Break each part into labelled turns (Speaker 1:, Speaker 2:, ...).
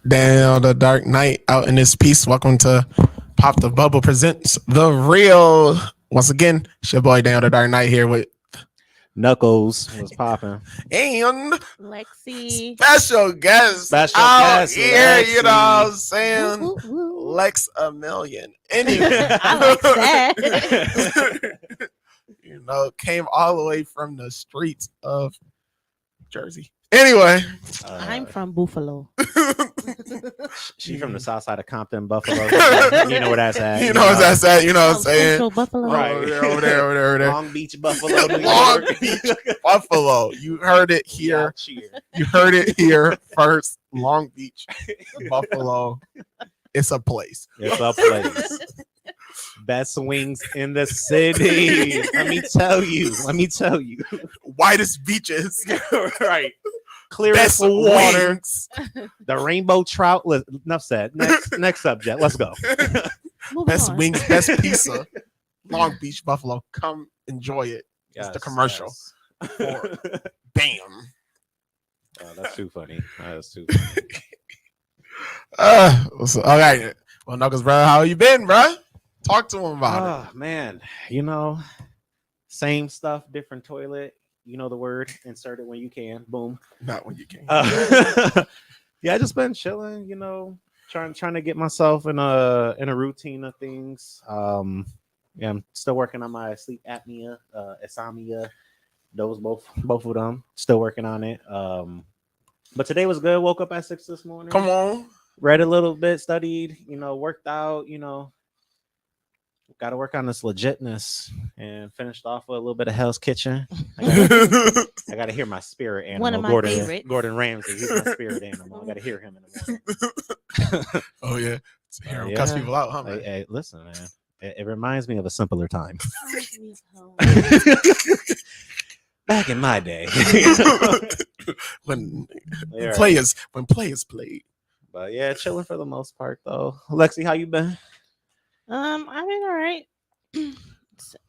Speaker 1: down the dark night out in this piece. Welcome to Pop the Bubble presents The Real. Once again, it's your boy down the dark night here with
Speaker 2: Knuckles was popping.
Speaker 1: and
Speaker 3: Lexi.
Speaker 1: special guest
Speaker 2: Special
Speaker 1: out
Speaker 2: guest,
Speaker 1: here.
Speaker 2: Lexi.
Speaker 1: You know what I'm saying?
Speaker 3: Woo, woo, woo.
Speaker 1: Lex a million. Anyway,
Speaker 3: I like that.
Speaker 1: you know, came all the way from the streets of Jersey. Anyway,
Speaker 3: I'm from Buffalo.
Speaker 2: She from the south side of Compton, Buffalo. You know where that's at.
Speaker 1: you know what that's at. You know what I'm saying?
Speaker 3: Central Buffalo.
Speaker 2: Right.
Speaker 1: Over there.
Speaker 2: Long Beach, Buffalo, New
Speaker 1: Long
Speaker 2: York.
Speaker 1: Beach, Buffalo. You heard it here.
Speaker 2: Out here.
Speaker 1: You heard it here first. Long Beach, Buffalo. It's a place.
Speaker 2: It's a place. Best wings in the city. Let me tell you.
Speaker 1: Whitest beaches.
Speaker 2: Right. Clearest
Speaker 1: Best
Speaker 2: water.
Speaker 1: wings.
Speaker 2: The rainbow trout. Enough said. Next subject. Let's go.
Speaker 3: Moving
Speaker 1: Best
Speaker 3: on.
Speaker 1: wings. Best pizza. Long Beach, Buffalo. Come enjoy it. It's the commercial. For- Bam.
Speaker 2: Oh, that's too funny. That's too
Speaker 1: So, all right. Well, Knuckles, bro, how you been, bro? Talk to him about
Speaker 2: Oh man, same stuff, different toilet. You know the word. Insert it when you can. Boom.
Speaker 1: it. Not when you can.
Speaker 2: Yeah, I just been chilling. Trying to get myself in a routine of things. Yeah, I'm still working on my sleep apnea, insomnia. Those both of them. Still working on it. But today was good. Woke up at 6 this morning.
Speaker 1: Come on.
Speaker 2: Read a little bit, studied. Worked out. Got to work on this legitness and finished off with a little bit of Hell's Kitchen. I got to hear my spirit animal.
Speaker 3: One of my
Speaker 2: Gordon,
Speaker 3: favorites.
Speaker 2: Gordon Ramsay. He's my spirit animal. I got to hear him in the morning.
Speaker 1: Oh, yeah. Hear him
Speaker 2: Yeah.
Speaker 1: cuss people out, huh, man?
Speaker 2: Hey, listen, man. It reminds me of a simpler time. Back in my day.
Speaker 1: when
Speaker 2: Yeah.
Speaker 1: players played.
Speaker 2: But yeah, chilling for the most part, though. Lexi, how you been?
Speaker 3: I've been all right.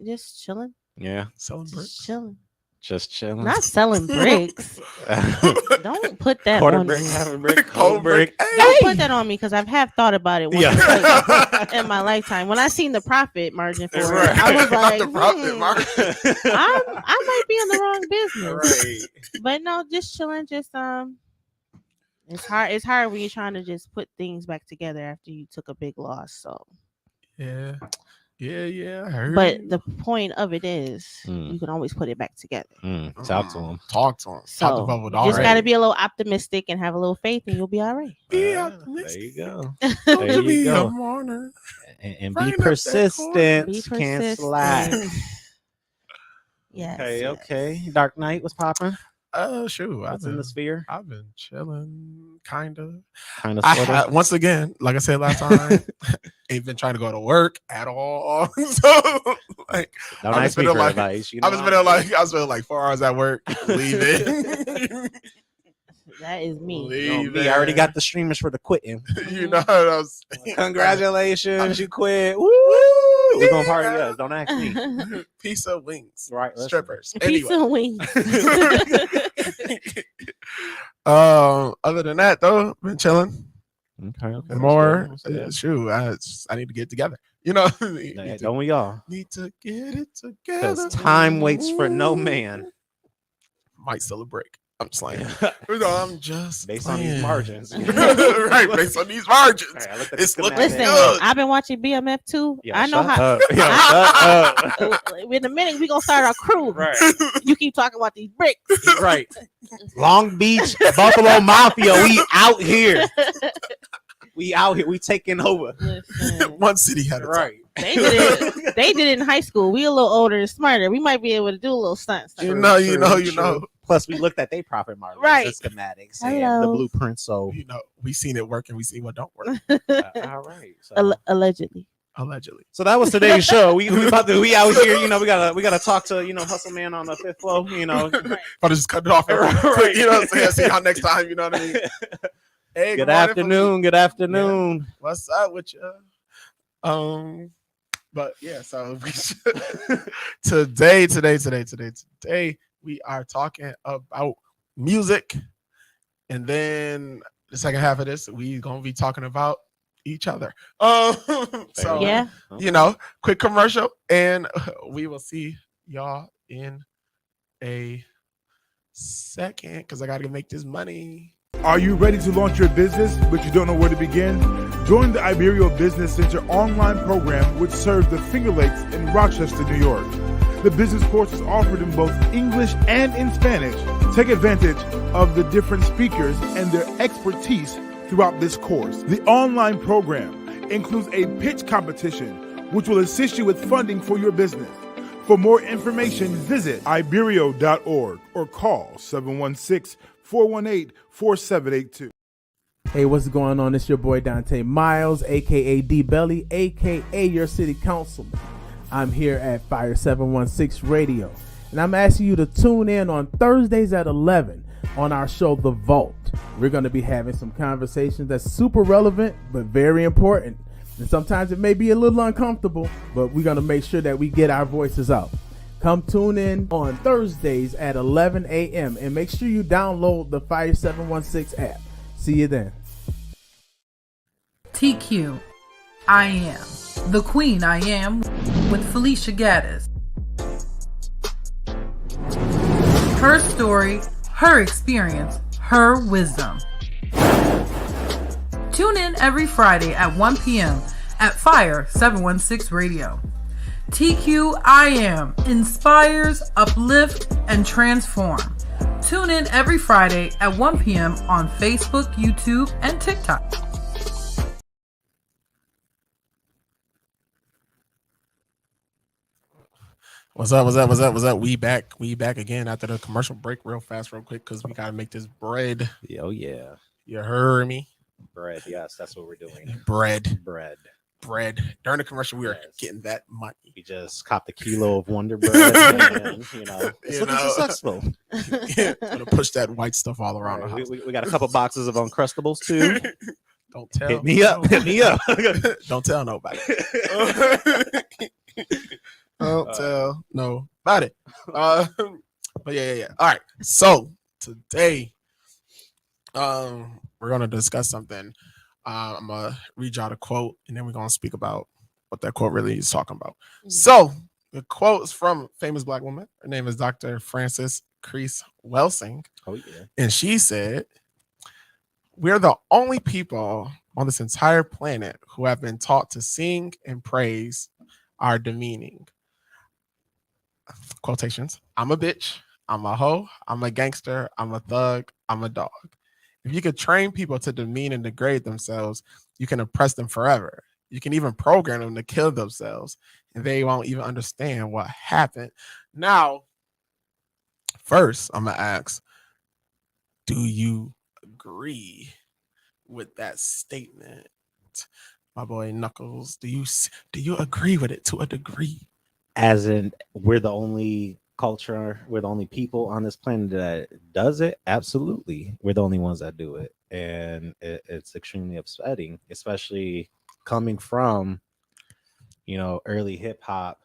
Speaker 3: Just chilling.
Speaker 2: Yeah,
Speaker 1: Selling bricks.
Speaker 3: Just chilling.
Speaker 2: just chilling.
Speaker 3: Not selling bricks. Don't put that
Speaker 2: Quarter
Speaker 3: on
Speaker 2: brick,
Speaker 3: me.
Speaker 2: half a brick,
Speaker 1: Whole
Speaker 2: whole brick.
Speaker 3: Don't put that on me because I have thought about it once
Speaker 2: Yeah.
Speaker 3: in my lifetime. When I seen the profit margin for
Speaker 2: Right.
Speaker 3: it, I was
Speaker 1: Not
Speaker 3: like,
Speaker 1: the profit margin.
Speaker 3: I might be in the wrong business.
Speaker 2: Right.
Speaker 3: But no, just chilling. Just it's hard. It's hard when you're trying to just put things back together after you took a big loss. So,
Speaker 1: Yeah. I heard.
Speaker 3: but the point of it is,
Speaker 2: Mm.
Speaker 3: you can always put it back together.
Speaker 2: Talk to him.
Speaker 1: Talk to him.
Speaker 3: So
Speaker 1: Talk to Bubble
Speaker 3: you
Speaker 1: Dog.
Speaker 3: just got to be a little optimistic and have a little faith, and you'll be all right.
Speaker 1: Be
Speaker 2: There
Speaker 1: optimistic.
Speaker 2: you go.
Speaker 1: Don't
Speaker 2: There
Speaker 1: be
Speaker 2: you
Speaker 1: a
Speaker 2: go.
Speaker 1: mourner.
Speaker 2: And
Speaker 1: Bring
Speaker 2: be
Speaker 1: up that
Speaker 2: persistent.
Speaker 3: Be
Speaker 2: Can't
Speaker 3: persistent.
Speaker 2: slack.
Speaker 3: Yes.
Speaker 2: Okay,
Speaker 3: yes.
Speaker 2: okay. Dark Knight was popping.
Speaker 1: Shoot.
Speaker 2: What's in the sphere?
Speaker 1: I've been chilling, kind of.
Speaker 2: Kind of,
Speaker 1: Once again, like I said last time, ain't been trying to go to work at all. So, like,
Speaker 2: Don't
Speaker 1: I was
Speaker 2: ask me
Speaker 1: feeling
Speaker 2: for
Speaker 1: like-
Speaker 2: advice.
Speaker 1: I was spending like 4 hours at work, leaving.
Speaker 3: That is me.
Speaker 2: I already got the streamers for the quitting.
Speaker 1: You know what I was saying?
Speaker 2: Congratulations, you quit. Woo! We're gonna party us. Don't ask me.
Speaker 1: Piece of wings.
Speaker 2: Right, listen.
Speaker 1: Strippers.
Speaker 3: Pizza
Speaker 1: Anyway.
Speaker 3: wings.
Speaker 1: Other than that though, been chilling.
Speaker 2: Okay.
Speaker 1: And more.
Speaker 2: Yeah.
Speaker 1: Shoot, I need to get together. You know,
Speaker 2: Don't we all?
Speaker 1: need to get it together.
Speaker 2: Because time waits for no man.
Speaker 1: Might still a break. I'm just like, I'm just
Speaker 2: Based on these
Speaker 1: playing.
Speaker 2: margins.
Speaker 1: Right, based on these margins.
Speaker 2: All right, I looked at
Speaker 1: It's
Speaker 2: the
Speaker 1: looking
Speaker 3: Listen,
Speaker 2: schematic.
Speaker 1: good.
Speaker 3: I've been watching BMF too.
Speaker 2: Yeah,
Speaker 3: I know
Speaker 2: shut
Speaker 3: how.
Speaker 2: up. Yeah, shut up.
Speaker 3: In a minute, we gonna start our crew.
Speaker 2: Right.
Speaker 3: You keep talking about these bricks.
Speaker 2: Right. Long Beach, Buffalo Mafia, we out here. We out here. We taking over.
Speaker 3: Listen,
Speaker 1: One city at a time.
Speaker 2: Right.
Speaker 3: they did it. They did it in high school. We a little older and smarter. We might be able to do a little stunt.
Speaker 1: You know.
Speaker 2: Plus, we looked at their profit margins,
Speaker 3: Right.
Speaker 2: the schematics, and the
Speaker 3: Hello.
Speaker 2: blueprint. So,
Speaker 1: You know, we seen it work and we see what don't work.
Speaker 2: all right. So,
Speaker 3: Allegedly.
Speaker 1: Allegedly.
Speaker 2: so that was today's show. We out here. We gotta talk to Hustle Man on the fifth floor.
Speaker 1: But just cut it off.
Speaker 2: Right.
Speaker 1: You know what I'm saying? See y'all next time. You know what I mean? Hey,
Speaker 2: Good
Speaker 1: morning,
Speaker 2: afternoon. Good afternoon.
Speaker 1: What's up with you? But yeah, so today, we are talking about music, and then the second half of this, we gonna be talking about each other. So
Speaker 3: Yeah.
Speaker 1: you know, quick commercial, and we will see y'all in a second because I gotta make this money.
Speaker 4: Are you ready to launch your business, but you don't know where to begin? Join the Iberio Business Center online program, which serves the Finger Lakes in Rochester, New York. The business course is offered in both English and in Spanish. Take advantage of the different speakers and their expertise throughout this course. The online program includes a pitch competition, which will assist you with funding for your business. For more information, visit iberio.org or call 716-418-4782.
Speaker 5: Hey, what's going on? It's your boy Dante Miles, aka D Belly, aka your city councilman. I'm here at Fire 716 Radio, and I'm asking you to tune in on Thursdays at 11 on our show, The Vault. We're going to be having some conversations that's super relevant, but very important. And sometimes it may be a little uncomfortable, but we're going to make sure that we get our voices out. Come tune in on Thursdays at 11 a.m. and make sure you download the Fire 716 app. See you then.
Speaker 6: TQ, I Am. The Queen I Am with Felicia Gaddis. Her story, her experience, her wisdom. Tune in every Friday at 1 p.m. at Fire 716 Radio. TQ I Am inspires, uplift, and transform. Tune in every Friday at 1 p.m. on Facebook, YouTube, and TikTok.
Speaker 1: What's up? What's up? What's up? What's up? We back. We back again after the commercial break, real fast, real quick, because we gotta make this bread.
Speaker 2: Oh yeah,
Speaker 1: You heard me?
Speaker 2: bread. Yes, that's what we're doing.
Speaker 1: Bread. During the commercial, we were getting that money.
Speaker 2: We just copped a kilo of Wonder Bread, and it's looking successful.
Speaker 1: Gonna push that white stuff all around the house.
Speaker 2: We got a couple boxes of Uncrustables too.
Speaker 1: Don't tell.
Speaker 2: Hit me up. Hit me up.
Speaker 1: Don't tell nobody. Don't tell no about it. But yeah. All right. So today, we're gonna discuss something. I'm gonna read y'all the quote, and then we're gonna speak about what that quote really is talking about. So the quote is from a famous Black woman. Her name is Dr. Frances Crease Welsing.
Speaker 2: Oh yeah.
Speaker 1: And she said, "We're the only people on this entire planet who have been taught to sing and praise our demeaning." Quotations. I'm a bitch. I'm a hoe. I'm a gangster. I'm a thug. I'm a dog. If you could train people to demean and degrade themselves, you can oppress them forever. You can even program them to kill themselves, and they won't even understand what happened. Now, first, I'm going to ask, do you agree with that statement? My boy Knuckles, do you agree with it to a degree?
Speaker 2: As in, we're the only culture, we're the only people on this planet that does it. Absolutely, we're the only ones that do it, and it's extremely upsetting, especially coming from early hip-hop.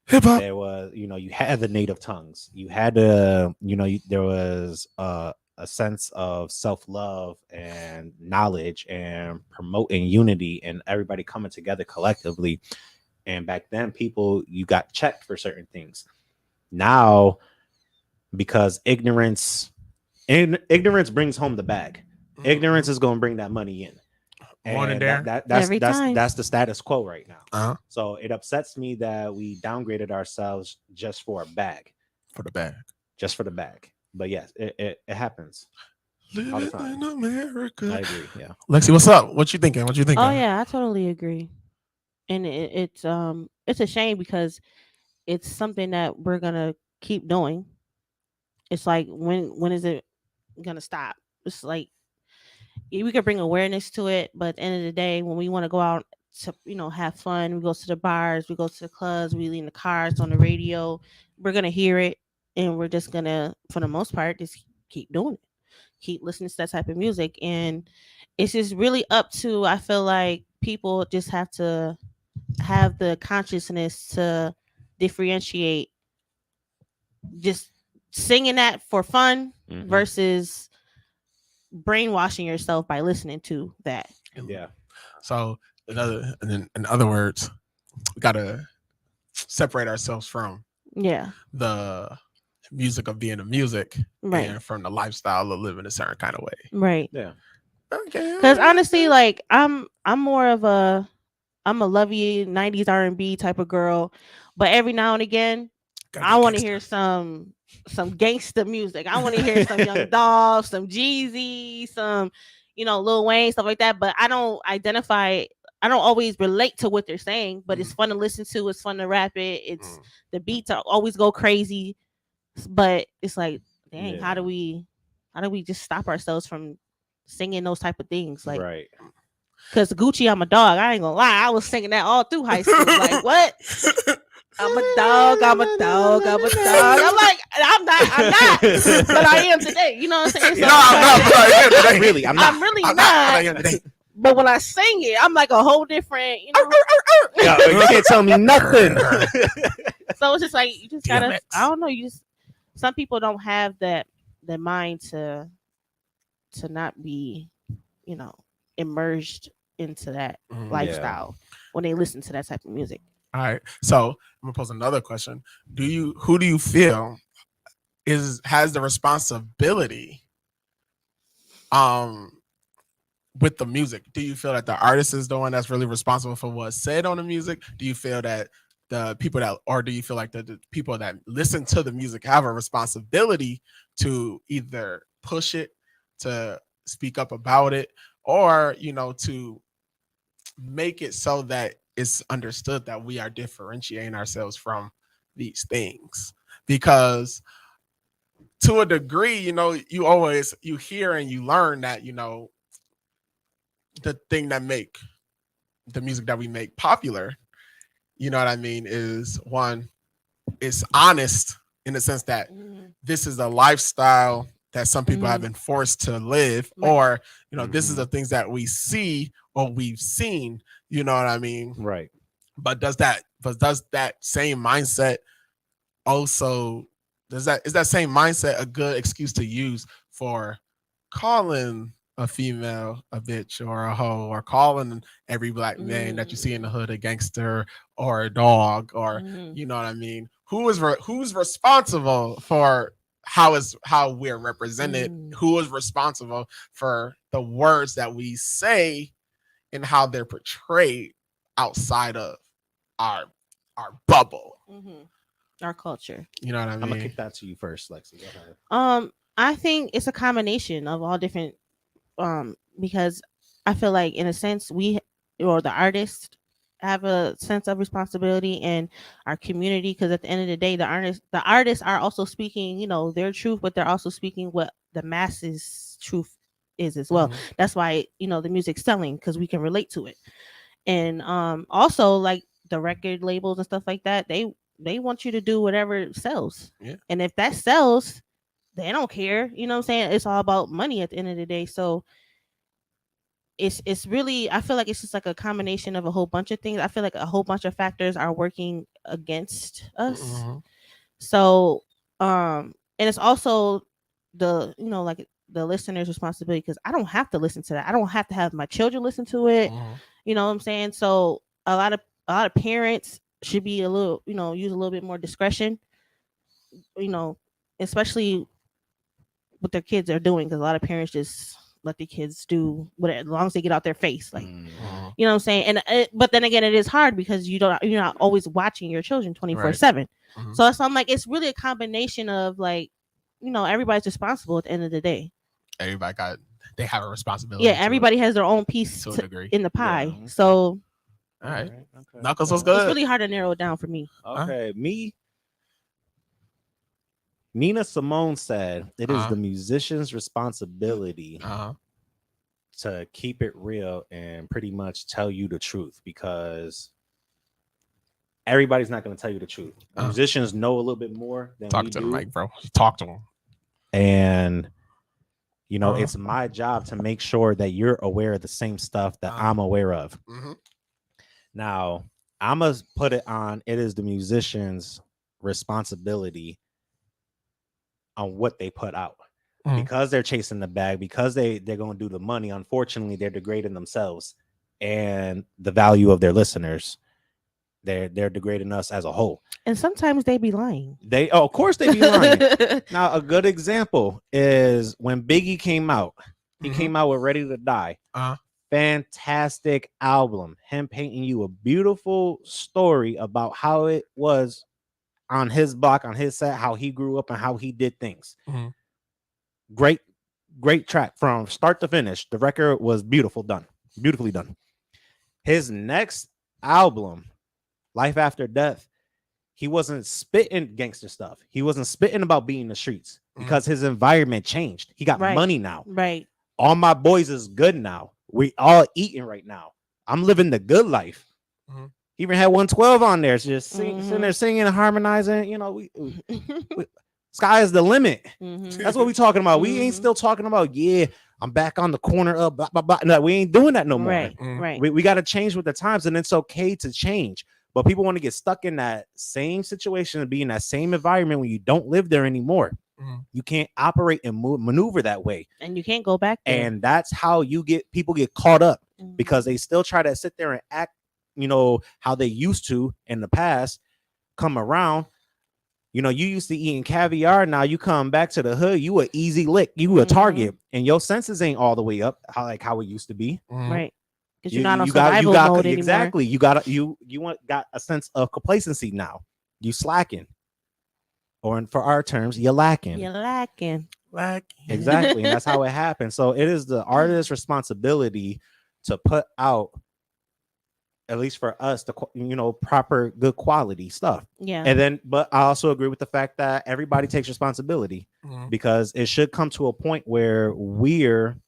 Speaker 2: There was you had the native tongues, you had to there was a sense of self-love and knowledge and promoting unity and everybody coming together collectively. And back then, you got checked for certain things. Now, because ignorance brings home the bag. Ignorance is going to bring that money in. And that's the status quo right now.
Speaker 1: Uh-huh.
Speaker 2: So it upsets me that we downgraded ourselves just for a bag. Just for the bag. But yes, it happens.
Speaker 1: Living
Speaker 2: all the time.
Speaker 1: in America.
Speaker 2: I agree. Yeah.
Speaker 1: Lexi, what's up? What you thinking?
Speaker 3: Oh yeah, I totally agree. And it's a shame because it's something that we're gonna keep doing. It's like when is it gonna stop? It's like we could bring awareness to it, but at the end of the day, when we want to go out to have fun, we go to the bars, we go to the clubs, we leave the cars on the radio, we're gonna hear it, and we're just gonna, for the most part, just keep doing it, keep listening to that type of music. And it's just really up to, I feel like people just have to have the consciousness to differentiate just singing that for fun versus brainwashing yourself by listening to that.
Speaker 2: Yeah.
Speaker 1: So in other words, we gotta separate ourselves from
Speaker 3: Yeah.
Speaker 1: the music of being the music
Speaker 3: Right.
Speaker 1: and from the lifestyle of living a certain kind of way.
Speaker 3: Right.
Speaker 2: Yeah.
Speaker 1: Okay.
Speaker 3: Because honestly, like I'm more of a lovey 90s R&B type of girl, but every now and again
Speaker 1: Gotta
Speaker 3: I
Speaker 1: get
Speaker 3: want to
Speaker 1: gangsta.
Speaker 3: hear some gangsta music. I want to hear some Young Dolph, some Jeezy, some Lil Wayne, stuff like that. But I don't identify. I don't always relate to what they're saying, but it's fun to listen to. It's fun to rap it. It's the beats are always go crazy, but it's like, dang,
Speaker 2: Yeah.
Speaker 3: how do we just stop ourselves from singing those type of things? Like,
Speaker 2: Right.
Speaker 3: cause Gucci, I'm a dog. I ain't gonna lie, I was singing that all through high school. Like, what? I'm a dog. I'm a dog. I'm a dog. I'm like, I'm not, but I am today. You know what I'm saying? So
Speaker 1: No, I'm not, but I am today.
Speaker 2: Really, I'm not.
Speaker 3: I'm really
Speaker 1: I'm
Speaker 3: not.
Speaker 1: not, but I am today.
Speaker 3: But when I sing it, I'm like a whole different,
Speaker 2: Yeah, you can't tell me nothing.
Speaker 3: So it's just like you just gotta.
Speaker 1: DMX.
Speaker 3: I don't know. Some people don't have that mind to not be, immersed into that lifestyle when they listen to that type of music.
Speaker 1: All right. So I'm gonna pose another question. Who do you feel has the responsibility with the music? Do you feel that the artist is the one that's really responsible for what's said on the music? Do you feel that the people do you feel like the people that listen to the music have a responsibility to either push it, to speak up about it, or to make it so that it's understood that we are differentiating ourselves from these things? Because to a degree, you hear and you learn that the thing that make the music that we make popular, you know what I mean, is one, it's honest in the sense that this is a lifestyle that some people have been forced to live, or this is the things that we see or we've seen, you know what I mean?
Speaker 2: Right.
Speaker 1: But does that same mindset also is that same mindset a good excuse to use for calling a female a bitch or a hoe, or calling every black man that you see in the hood a gangster or a dog, or you know what I mean? Who's responsible for how we're represented? Who is responsible for the words that we say and how they're portrayed outside of our bubble?
Speaker 3: Our culture.
Speaker 1: You know what I mean?
Speaker 2: I'm gonna kick that to you first, Lexi. Go ahead.
Speaker 3: I think it's a combination of all different because I feel like in a sense the artists have a sense of responsibility in our community, because at the end of the day the artists are also speaking their truth, but they're also speaking what the masses truth is as well. That's why the music's selling, because we can relate to it. And also, like, the record labels and stuff like that, they want you to do whatever sells. And if that sells, they don't care. You know what I'm saying? It's all about money at the end of the day. So it's really, I feel like it's just like a combination of a whole bunch of things. I feel like a whole bunch of factors are working against us. So and it's also the like the listener's responsibility, because I don't have to listen to that. I don't have to have my children listen to it. You know what I'm saying? So a lot of parents should be a little, use a little bit more discretion, especially what their kids are doing, because a lot of parents just let the kids do whatever, as long as they get out their face, like you know what I'm saying. And but then again, it is hard because you're not always watching your children 24/7. So I'm like, it's really a combination of, like, everybody's responsible at the end of the day.
Speaker 1: They have a responsibility.
Speaker 3: Yeah, everybody has their own piece
Speaker 1: to a degree
Speaker 3: in the pie. So
Speaker 1: all right.
Speaker 2: Okay.
Speaker 1: Knuckles was good.
Speaker 3: It's really hard to narrow it down for me.
Speaker 2: Okay, me. Nina Simone said it is the musician's responsibility to keep it real and pretty much tell you the truth, because everybody's not going to tell you the truth. Musicians know a little bit more than
Speaker 1: talk
Speaker 2: we
Speaker 1: to
Speaker 2: do.
Speaker 1: the mic, bro. Talk to him.
Speaker 2: And it's my job to make sure that you're aware of the same stuff that I'm aware of. Now, I'm going to put it on, it is the musician's responsibility on what they put out. because they're chasing the bag, because they're going to do the money. Unfortunately, they're degrading themselves and the value of their listeners. They're degrading us as a whole.
Speaker 3: And sometimes they be lying.
Speaker 2: Of course they be lying. Now, a good example is when Biggie came out. He came out with Ready to Die. Fantastic album. Him painting you a beautiful story about how it was on his block, on his set, how he grew up and how he did things. Great track from start to finish. The record was beautifully done. His next album, Life After Death, he wasn't spitting gangster stuff. He wasn't spitting about being in the streets because his environment changed. He got money now.
Speaker 3: Right.
Speaker 2: All my boys is good now. We all eating right now. I'm living the good life. He even had 112 on there, just sitting there singing and harmonizing. You know, we sky is the limit. That's what we talking about. We ain't still talking about, I'm back on the corner of blah, blah, blah. No, we ain't doing that no more.
Speaker 3: Right.
Speaker 2: We got to change with the times, and it's okay to change. But people want to get stuck in that same situation and be in that same environment when you don't live there anymore. You can't operate and maneuver that way.
Speaker 3: And you can't go back there.
Speaker 2: And that's how people get caught up because they still try to sit there and act, how they used to in the past, come around. You used to eating caviar. Now you come back to the hood. You a easy lick. You a target. And your senses ain't all the way up how it used to be.
Speaker 3: Right. Because you're not on survival mode anymore.
Speaker 2: Exactly. You got a sense of complacency now. You slacking. Or for our terms, you're lacking.
Speaker 3: You're lacking.
Speaker 2: Exactly. And that's how it happens. So it is the artist's responsibility to put out, at least for us, the proper good quality stuff.
Speaker 3: Yeah.
Speaker 2: And then, but I also agree with the fact that everybody takes responsibility because it should come to a point where we're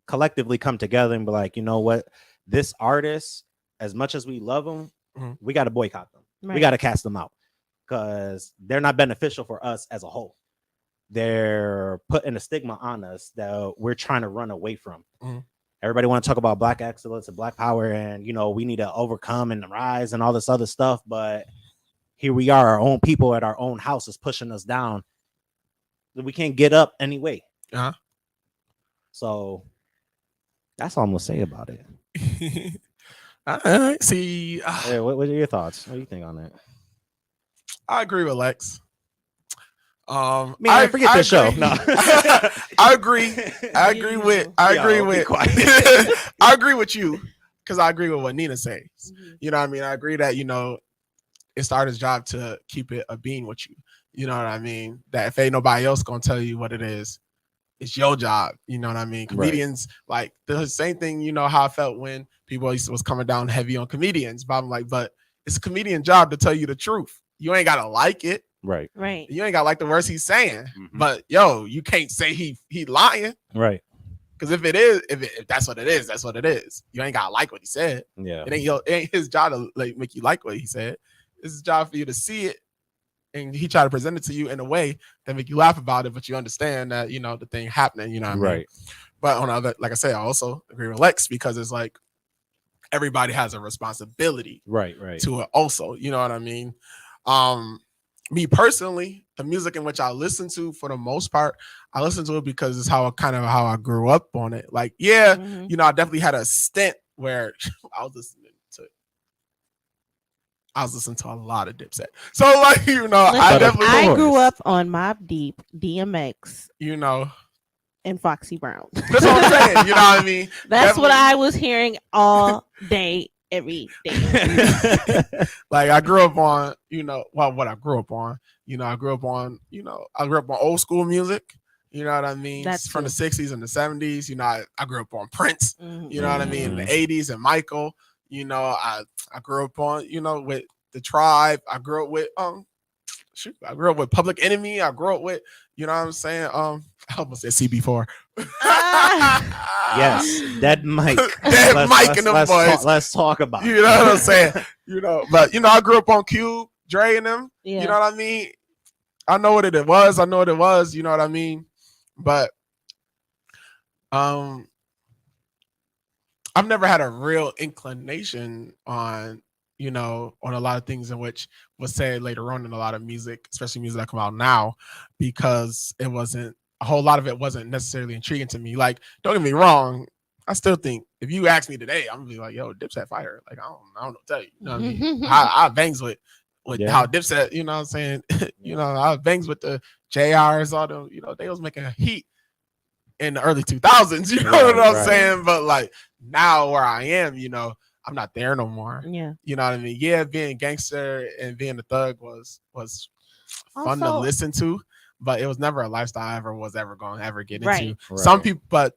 Speaker 2: collectively come together and be like, you know what, this artist, as much as we love them, we got to boycott them. Right. We got to cast them out because they're not beneficial for us as a whole. They're putting a stigma on us that we're trying to run away from. Everybody want to talk about black excellence and black power and, we need to overcome and rise and all this other stuff. But here we are, our own people at our own house is pushing us down. We can't get up anyway. So that's all I'm going to say about it.
Speaker 1: I see.
Speaker 2: What are your thoughts? What do you think on that?
Speaker 1: I agree with Lex.
Speaker 2: I forget the show. No,
Speaker 1: I agree. I agree with you because I agree with what Nina says. You know what I mean? I agree that, it's the artist's job to keep it a being with you. You know what I mean? That if ain't nobody else gonna tell you what it is, it's your job. You know what I mean? Comedians, like the same thing, how I felt when people was coming down heavy on comedians. But I'm like, but it's a comedian job to tell you the truth. You ain't gotta like it.
Speaker 2: Right.
Speaker 1: You ain't gotta like the words he's saying. But you can't say he lying.
Speaker 2: Right.
Speaker 1: Because if that's what it is, that's what it is. You ain't gotta like what he said.
Speaker 2: Yeah.
Speaker 1: It ain't his job to make you like what he said. It's his job for you to see it. And he tried to present it to you in a way that make you laugh about it, but you understand that, the thing happening, what I mean? But on the other, like I say, I also agree with Lex because it's like everybody has a responsibility to it also. You know what I mean? Me personally, the music in which I listen to, for the most part, I listen to it because it's how I grew up on it. Like, I definitely had a stint where I was listening to a lot of Dipset. So, like,
Speaker 3: I grew up on Mobb Deep, DMX, and Foxy Brown.
Speaker 1: That's what I'm saying. You know what I mean?
Speaker 3: That's what I was hearing all day, every day.
Speaker 1: Like I grew up on, what I grew up on. I grew up on old school music. You know what I mean?
Speaker 3: That's
Speaker 1: from the 60s and the 70s. I grew up on Prince. You know what I mean? In the 80s and Michael. I grew up on, with the Tribe. I grew up with I grew up with Public Enemy. I grew up with, what I'm saying? I almost said CB4.
Speaker 2: Yes, Dead Mike.
Speaker 1: Dead Mike and them boys.
Speaker 2: Let's talk about it.
Speaker 1: You know what I'm saying? But I grew up on Cube, Dre and them.
Speaker 3: Yeah.
Speaker 1: You know what I mean? I know what it was. You know what I mean? But I've never had a real inclination on on a lot of things in which was said later on in a lot of music, especially music that come out now, because it wasn't a whole lot of it wasn't necessarily intriguing to me. Like, don't get me wrong, I still think if you ask me today, I'm gonna be like, yo, Dipset fire. Like, I don't know what to tell you. You know what I mean? I bangs with how Dipset, you know what I'm saying? I bangs with the JRs, all them, they was making a heat in the early 2000s, you know what I'm saying? But like now where I am, I'm not there no more.
Speaker 3: Yeah.
Speaker 1: You know what I mean? Yeah, being gangster and being a thug was fun to listen to, but it was never a lifestyle I was ever going to ever get into.
Speaker 3: Right.
Speaker 1: Some people, but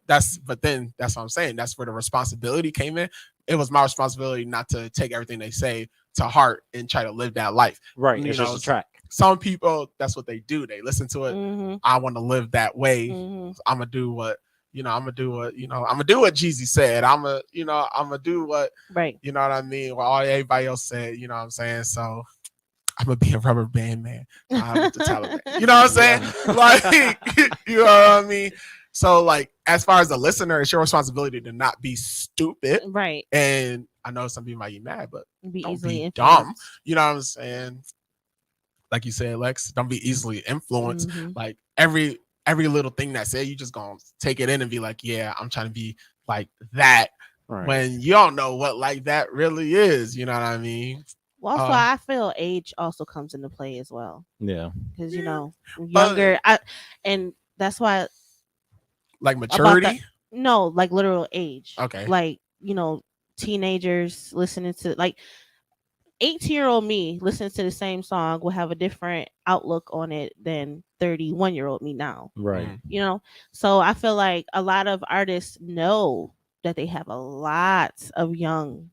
Speaker 1: then that's what I'm saying. That's where the responsibility came in. It was my responsibility not to take everything they say to heart and try to live that life.
Speaker 2: Right. It's just a track.
Speaker 1: Some people, that's what they do. They listen to it.
Speaker 3: Mm-hmm.
Speaker 1: I want to live that way.
Speaker 3: Mm-hmm.
Speaker 1: I'm gonna do what Jeezy said. I'm gonna do what,
Speaker 3: right.
Speaker 1: You know what I mean? What all everybody else said, you know what I'm saying? So I'm gonna be a rubber band man. With the Taliban. You know what I'm saying? Like, you know what I mean? So like, as far as the listener, it's your responsibility to not be stupid.
Speaker 3: Right.
Speaker 1: And I know some people might be mad, but
Speaker 3: be
Speaker 1: don't
Speaker 3: easily
Speaker 1: be dumb. You know what I'm saying? Like you said, Lex, don't be easily influenced.
Speaker 3: Mm-hmm.
Speaker 1: Like every little thing that said, you just gonna take it in and be like, yeah, I'm trying to be like that.
Speaker 2: Right.
Speaker 1: When you don't know what like that really is. You know what I mean?
Speaker 3: Well, also, I feel age also comes into play as well.
Speaker 2: Yeah.
Speaker 3: Because, younger, and that's why.
Speaker 1: Like maturity?
Speaker 3: No, like literal age.
Speaker 1: Okay.
Speaker 3: Like, teenagers listening to, like, 18-year-old me listening to the same song will have a different outlook on it than 31-year-old me now.
Speaker 2: Right.
Speaker 3: So I feel like a lot of artists know that they have a lot of young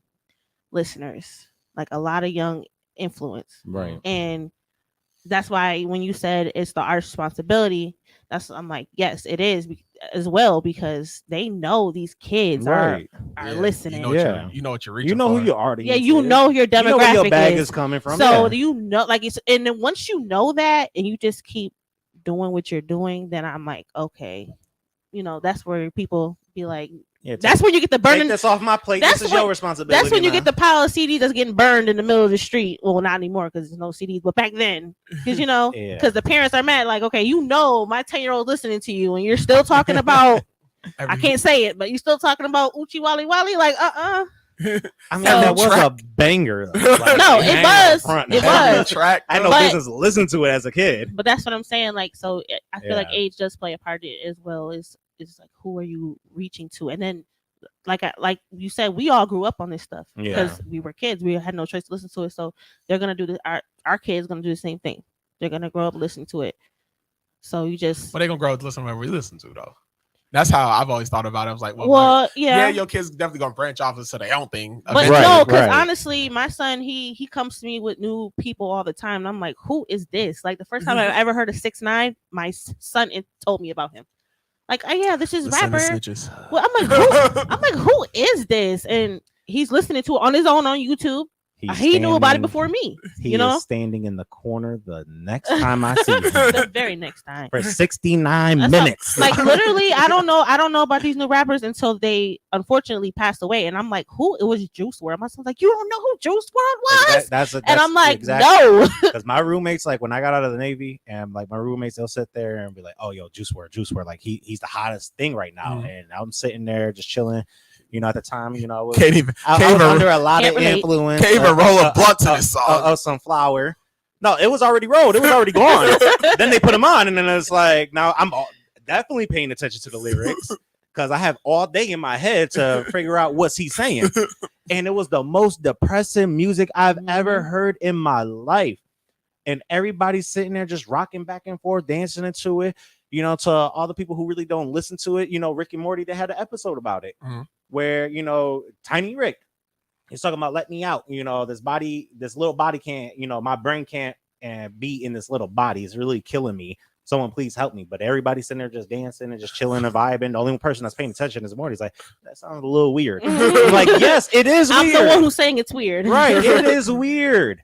Speaker 3: listeners, like a lot of young influence.
Speaker 2: Right.
Speaker 3: And that's why when you said it's the artist's responsibility, I'm like, yes, it is as well, because they know these kids are listening.
Speaker 1: You know what you're reaching.
Speaker 2: You know
Speaker 1: for.
Speaker 2: who your audience.
Speaker 3: Yeah, you know your demographic.
Speaker 2: You know where your bag is coming from.
Speaker 3: So and then once you know that, and you just keep doing what you're doing, then I'm like, okay, that's where people be like. Yeah, that's when you get the burning.
Speaker 2: Take this off my plate. This is your responsibility.
Speaker 3: That's when you get the pile of CDs that's getting burned in the middle of the street. Well, not anymore because there's no CDs, but back then, because because the parents are mad. Like, okay, my 10-year-old listening to you, and you're still talking about. I can't say it, but you're still talking about Uchi Wally Wally. Like,
Speaker 2: I mean, that was a banger. Like,
Speaker 3: no, it was. It was.
Speaker 1: Track.
Speaker 2: I know business listen to it as a kid.
Speaker 3: But that's what I'm saying. Like, so I feel like age does play a part in it as well. Is like, who are you reaching to? And then, like you said, we all grew up on this stuff because we were kids. We had no choice to listen to it. So they're gonna do this. Our kids gonna do the same thing. They're gonna grow up listening to it. So you just.
Speaker 1: But they're gonna grow up listening to what we listen to, though. That's how I've always thought about it. I was like, your kids their kids branch off into their own thing.
Speaker 3: But no, because honestly, my son, he comes to me with new people all the time, and I'm like, who is this? Like the first time I ever heard of 6ix9ine, my son told me about him. Like, oh yeah, this is rapper. Well, I'm like, who is this? And he's listening to it on his own on YouTube. He knew about it before me.
Speaker 2: He is standing in the corner the next time I see him.
Speaker 3: The very next time.
Speaker 2: For 69 minutes.
Speaker 3: Like literally, I don't know about these new rappers until they unfortunately passed away. And I'm like, who? It was Juice WRLD. My son's like, you don't know who Juice WRLD was? And I'm like, no.
Speaker 2: Because my roommates, like when I got out of the Navy, and like my roommates, they'll sit there and be like, oh, yo, Juice WRLD. Like he's the hottest thing right now. Mm-hmm. And I'm sitting there just chilling. At the time, I was under a lot of influence.
Speaker 1: Can't even roll a blunt to this song.
Speaker 2: Of some flour. No, it was already rolled. It was already gone. Then they put them on, and then it's like, now I'm definitely paying attention to the lyrics because I have all day in my head to figure out what's he saying. And it was the most depressing music I've ever heard in my life. And everybody's sitting there just rocking back and forth, dancing into it. To all the people who really don't listen to it, Rick and Morty, they had an episode about it. Mm-hmm. Where Tiny Rick, he's talking about let me out. This little body can't, my brain can't be in this little body. It's really killing me. Someone please help me. But everybody's sitting there just dancing and just chilling and vibing. The only person that's paying attention is Morty. He's like, that sounds a little weird. I'm like, yes, it is weird.
Speaker 3: I'm the one who's saying it's weird.
Speaker 2: Right, it is weird.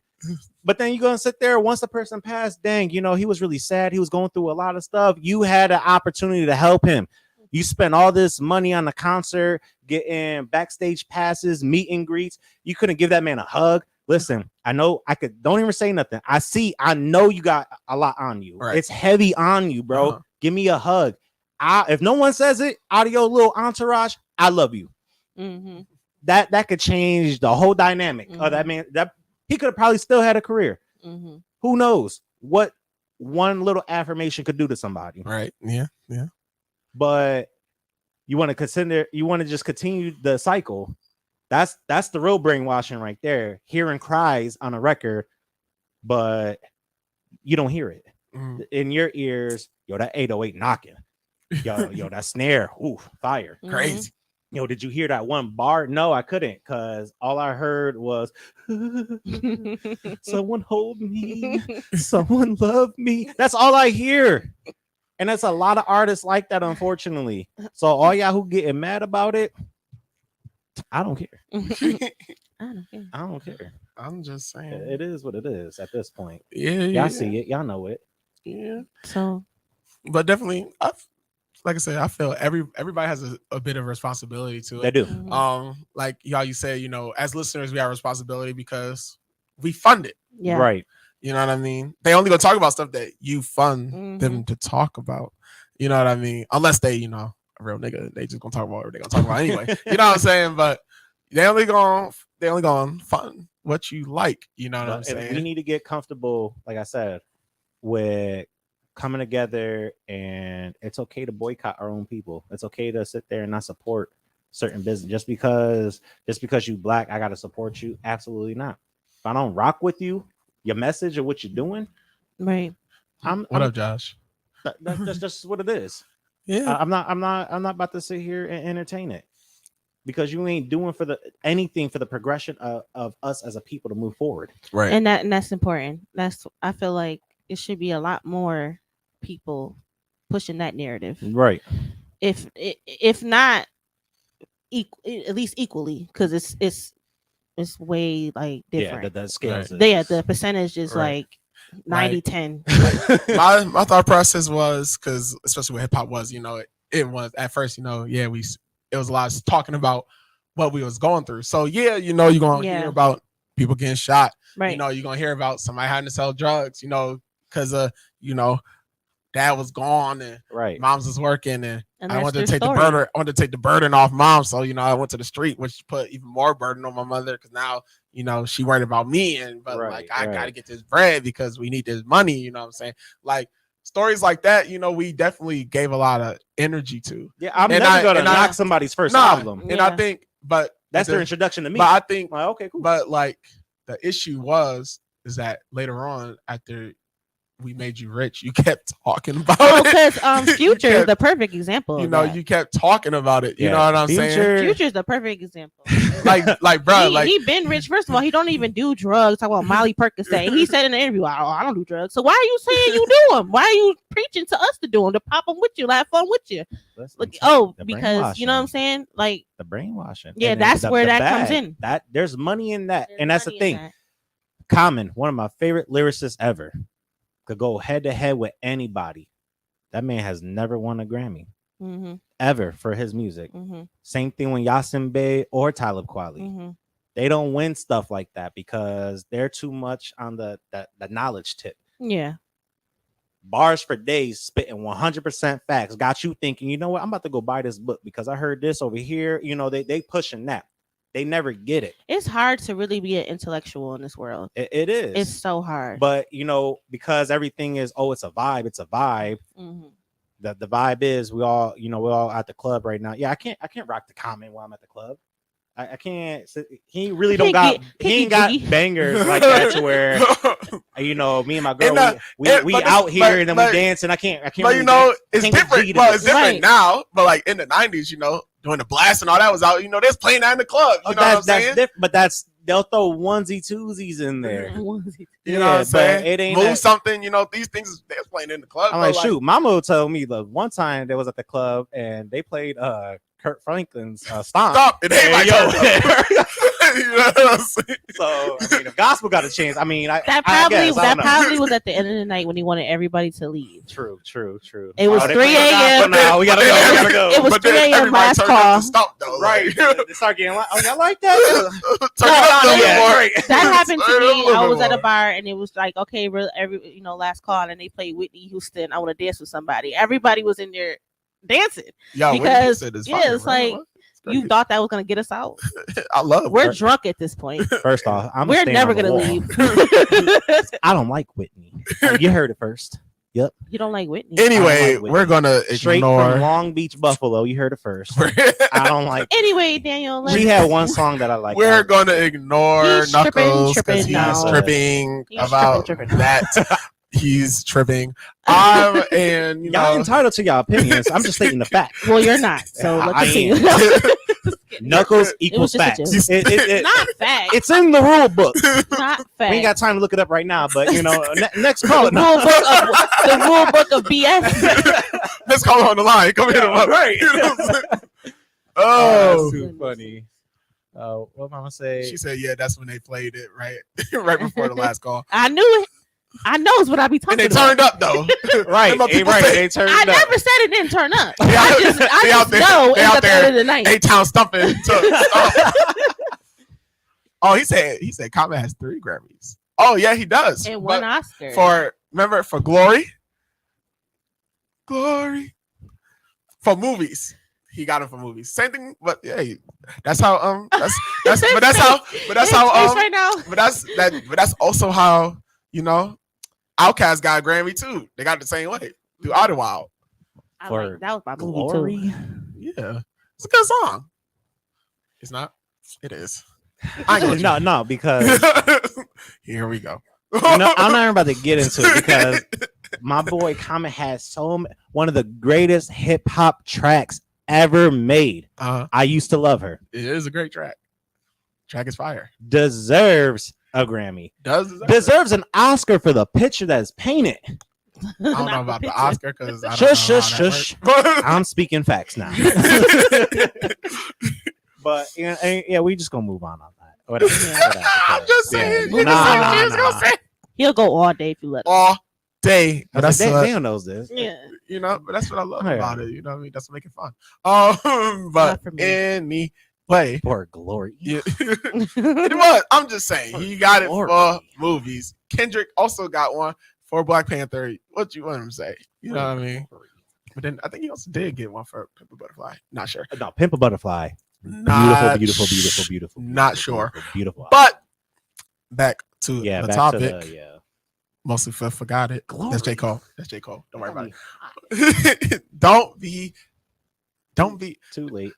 Speaker 2: But then you're going to sit there once the person passed, dang, he was really sad. He was going through a lot of stuff. You had an opportunity to help him. You spent all this money on the concert, getting backstage passes, meet and greets. You couldn't give that man a hug, listen, I know I could. Don't even say nothing. I know you got a lot on you.
Speaker 1: Right.
Speaker 2: It's heavy on you, bro.
Speaker 1: Uh-huh.
Speaker 2: Give me a hug. If no one says it out of your little entourage, I love you.
Speaker 3: Mm-hmm.
Speaker 2: That could change the whole dynamic of that man. That he could have probably still had a career.
Speaker 3: Mm-hmm.
Speaker 2: Who knows what one little affirmation could do to somebody?
Speaker 1: Right. Yeah. Yeah.
Speaker 2: But you want to just continue the cycle. That's the real brainwashing right there. Hearing cries on a record, but you don't hear it in your ears. Yo, that 808 knocking. Yo, that snare. Ooh, fire.
Speaker 1: Crazy.
Speaker 2: Yo, did you hear that one bar? No, I couldn't, because all I heard was someone hold me, someone love me. That's all I hear. And that's a lot of artists like that, unfortunately. So all y'all who getting mad about it, I don't care. I don't care.
Speaker 1: I'm just saying.
Speaker 2: It is what it is at this point.
Speaker 1: Yeah.
Speaker 2: Y'all see it. Y'all know it.
Speaker 1: Yeah.
Speaker 3: So,
Speaker 1: But definitely, like I said, I feel everybody has a bit of responsibility to it.
Speaker 2: They do.
Speaker 1: Like y'all, you say, as listeners, we have responsibility because we fund it.
Speaker 3: yeah.
Speaker 2: Right.
Speaker 1: You know what I mean? They only gonna talk about stuff that you fund them to talk about. You know what I mean? Unless they, a real nigga, they just gonna talk about whatever they gonna talk about anyway. You know what I'm saying? But they only gonna fund what you like. You know what I'm saying?
Speaker 2: We need to get comfortable, like I said, with coming together, and it's okay to boycott our own people. It's okay to sit there and not support certain business just because you black. I gotta support you. Absolutely not. If I don't rock with you, your message or what you're doing,
Speaker 3: Right.
Speaker 1: What up, Josh?
Speaker 2: That's just what it is.
Speaker 1: Yeah.
Speaker 2: I'm not about to sit here and entertain it, because you ain't doing anything for the progression of us as a people to move forward.
Speaker 1: Right.
Speaker 3: And that's important. I feel like it should be a lot more people pushing that narrative.
Speaker 2: Right.
Speaker 3: If not at least equally, because it's way like different.
Speaker 2: Yeah, the scales.
Speaker 3: The percentage is
Speaker 1: Right.
Speaker 3: like 90-10.
Speaker 1: my thought process was, because especially with hip hop was, it was at first, it was a lot of talking about what we was going through. So you're gonna hear about people getting shot.
Speaker 3: Right.
Speaker 1: You're gonna hear about somebody having to sell drugs, because dad was gone and
Speaker 2: right.
Speaker 1: moms was working, and I
Speaker 3: that's
Speaker 1: wanted
Speaker 3: their
Speaker 1: to take
Speaker 3: story.
Speaker 1: the burden. I wanted to take the burden off mom, so I went to the street, which put even more burden on my mother, because now she worried about me, I gotta get this bread because we need this money. You know what I'm saying? Like stories like that, we definitely gave a lot of energy to.
Speaker 2: Yeah, I'm never gonna knock somebody's first album,
Speaker 1: and I think, but
Speaker 2: that's their introduction to me.
Speaker 1: But I think,
Speaker 2: like, okay, cool.
Speaker 1: But the issue is that later on, after we made you rich, you kept talking about it.
Speaker 3: Because Future is the perfect example.
Speaker 1: You kept talking about it. You know what I'm saying?
Speaker 3: Future is the perfect example.
Speaker 1: bro,
Speaker 3: he been rich. First of all, he don't even do drugs. Talk about Molly Percocet. He said in the interview, I don't do drugs. So why are you saying you do them? Why are you preaching to us to do them? To pop them with you, have fun with you. Because you know what I'm saying? Like
Speaker 2: the brainwashing.
Speaker 3: Yeah, that's where that comes in.
Speaker 2: That there's money in that, and that's the thing. Common, one of my favorite lyricists ever, could go head to head with anybody. That man has never won a Grammy ever for his music. Same thing with Yasin Bey or Talib Kweli. They don't win stuff like that because they're too much on the knowledge tip.
Speaker 3: Yeah.
Speaker 2: Bars for days, spitting 100% facts. Got you thinking, you know what? I'm about to go buy this book because I heard this over here. They pushing that. They never get it.
Speaker 3: It's hard to really be an intellectual in this world.
Speaker 2: It is.
Speaker 3: It's so hard.
Speaker 2: But because everything is, it's a vibe. It's a vibe. The vibe is we're all at the club right now. Yeah, I can't rock the comment while I'm at the club. I can't. He really don't got. He ain't got bangers like that to where me and my girl we out here and then we dance and I can't.
Speaker 1: But it's different. Well, it's different now. But like in the '90s, during the blast and all that was out, they're playing that in the club. You know what I'm saying?
Speaker 2: But they'll throw onesie twosies in there. You know
Speaker 1: what I'm saying?
Speaker 2: It ain't
Speaker 1: move something. These things they're playing in the club.
Speaker 2: I'm like, shoot. Mama would tell me the one time they was at the club and they played Kurt Franklin's Stomp.
Speaker 1: Stop! It ain't my turn. You know what I'm saying?
Speaker 2: So I mean, if gospel got a chance, I mean,
Speaker 3: That
Speaker 2: I
Speaker 3: probably
Speaker 2: guess, I don't know.
Speaker 3: was at the end of the night when he wanted everybody to leave.
Speaker 2: True.
Speaker 3: It was
Speaker 2: they
Speaker 3: 3
Speaker 2: playing gospel
Speaker 3: a.m.
Speaker 2: now. We gotta go.
Speaker 3: It was
Speaker 1: But then
Speaker 3: 3 a.m.
Speaker 1: everybody
Speaker 3: last
Speaker 1: turned up
Speaker 3: call.
Speaker 1: to Stop though.
Speaker 2: Right.
Speaker 1: Like,
Speaker 2: They start getting like, oh, y'all like that?
Speaker 1: turn it up though,
Speaker 2: yeah,
Speaker 1: more.
Speaker 2: right.
Speaker 3: That happened
Speaker 1: Turn
Speaker 3: to
Speaker 1: it up
Speaker 3: me.
Speaker 1: a little
Speaker 3: I
Speaker 1: bit
Speaker 3: was at a
Speaker 1: more.
Speaker 3: bar and it was like, okay, last call, and they played Whitney Houston. I want to dance with somebody. Everybody was in there dancing
Speaker 1: Yo,
Speaker 3: because
Speaker 1: it's
Speaker 3: it's like you thought that was gonna get us out.
Speaker 1: I love.
Speaker 3: We're
Speaker 1: Kurt.
Speaker 3: drunk at this point.
Speaker 2: First off,
Speaker 3: We're never gonna leave.
Speaker 2: I don't like Whitney. You heard it first.
Speaker 3: You don't like Whitney.
Speaker 1: Anyway,
Speaker 2: I don't like
Speaker 1: we're gonna
Speaker 2: Straight
Speaker 1: ignore.
Speaker 2: from Long Beach, Buffalo. You heard it first. I don't like.
Speaker 3: Anyway, Daniel,
Speaker 2: She had one song that I like.
Speaker 1: We're gonna ignore
Speaker 3: He's
Speaker 1: Knuckles
Speaker 3: tripping
Speaker 1: because he's
Speaker 3: now.
Speaker 1: tripping
Speaker 3: He's
Speaker 1: about
Speaker 3: tripping.
Speaker 1: that. He's tripping. And you
Speaker 2: Y'all
Speaker 1: know,
Speaker 2: entitled to y'all opinions. I'm just stating the fact.
Speaker 3: Well, you're not. So
Speaker 2: I
Speaker 3: let's see.
Speaker 2: Knuckles
Speaker 3: It
Speaker 2: equals
Speaker 3: was just a
Speaker 2: facts.
Speaker 3: joke.
Speaker 2: It-
Speaker 3: Not fact.
Speaker 2: it's in the rule book.
Speaker 3: Not
Speaker 2: We
Speaker 3: fact.
Speaker 2: ain't got time to look it up right now, but you know, next call.
Speaker 3: the rule book of BS.
Speaker 1: let's call her on the line. Come hit him up.
Speaker 2: Right.
Speaker 1: You know what I'm saying?
Speaker 2: Oh,
Speaker 1: Oh,
Speaker 2: too funny. What Mama say?
Speaker 1: she said, "Yeah, that's when they played it, right? Right before the last call."
Speaker 3: I knew it. I know it's what I be
Speaker 1: And
Speaker 3: talking
Speaker 1: they
Speaker 3: about.
Speaker 1: turned up though.
Speaker 2: Right,
Speaker 1: Them people
Speaker 2: right.
Speaker 1: say-
Speaker 2: They turned
Speaker 3: I
Speaker 2: up.
Speaker 3: never said it didn't turn up.
Speaker 1: They
Speaker 3: I
Speaker 1: out-
Speaker 3: just
Speaker 1: they out there-
Speaker 3: know
Speaker 1: they
Speaker 3: it's
Speaker 1: out
Speaker 3: at the end
Speaker 1: there.
Speaker 3: of the night.
Speaker 1: A-Town stumping. Oh, he said Common has 3 Grammys. Oh yeah, he does.
Speaker 3: And one
Speaker 1: But
Speaker 3: Oscar.
Speaker 1: for Glory for movies. He got him for movies. Same thing, but hey, that's how that's
Speaker 3: right now.
Speaker 1: but that's also how, you know, Outkast got a Grammy too. They got it the same way through Idlewild.
Speaker 3: I
Speaker 2: For
Speaker 3: like, that was my movie
Speaker 2: Glory.
Speaker 3: too.
Speaker 1: Yeah, it's a good song. It's not. It is. I ain't gonna
Speaker 2: No, because
Speaker 1: Here we go.
Speaker 2: I'm not even about to get into it because my boy Common has one of the greatest hip hop tracks ever made. I used to love her.
Speaker 1: It is a great track. Track is fire.
Speaker 2: Deserves a Grammy. Deserves an Oscar for the picture that's painted.
Speaker 1: I don't know about the Oscar because I don't
Speaker 2: Shush,
Speaker 1: know
Speaker 2: shush,
Speaker 1: how that
Speaker 2: shush.
Speaker 1: works.
Speaker 2: I'm speaking facts now. But yeah, we just gonna move on that. Whatever.
Speaker 1: I'm just saying.
Speaker 2: Yeah.
Speaker 1: You
Speaker 2: Nah,
Speaker 1: just gonna say
Speaker 3: He'll go all day if you let him.
Speaker 1: all day. But that's
Speaker 2: Dan knows this.
Speaker 3: Yeah.
Speaker 1: you know, but that's what I love
Speaker 2: Yeah.
Speaker 1: about it. You know what I mean? That's what make it fun. But
Speaker 3: Not for me.
Speaker 1: anyway,
Speaker 2: For glory.
Speaker 1: yeah. It was. I'm just saying he got it for
Speaker 2: Glory.
Speaker 1: movies. Kendrick also got one for Black Panther. What you want him to say? You know what I mean? But then I think he also did get one for Pimp a Butterfly. Not sure.
Speaker 2: No, Pimp a Butterfly.
Speaker 1: Not
Speaker 2: Beautiful.
Speaker 1: Not sure.
Speaker 2: Beautiful.
Speaker 1: But back to
Speaker 2: yeah,
Speaker 1: the
Speaker 2: back
Speaker 1: topic.
Speaker 2: to the, yeah.
Speaker 1: Mostly forgot it.
Speaker 2: Glory.
Speaker 1: That's J. Cole. Don't worry about it. Don't be
Speaker 2: Too late.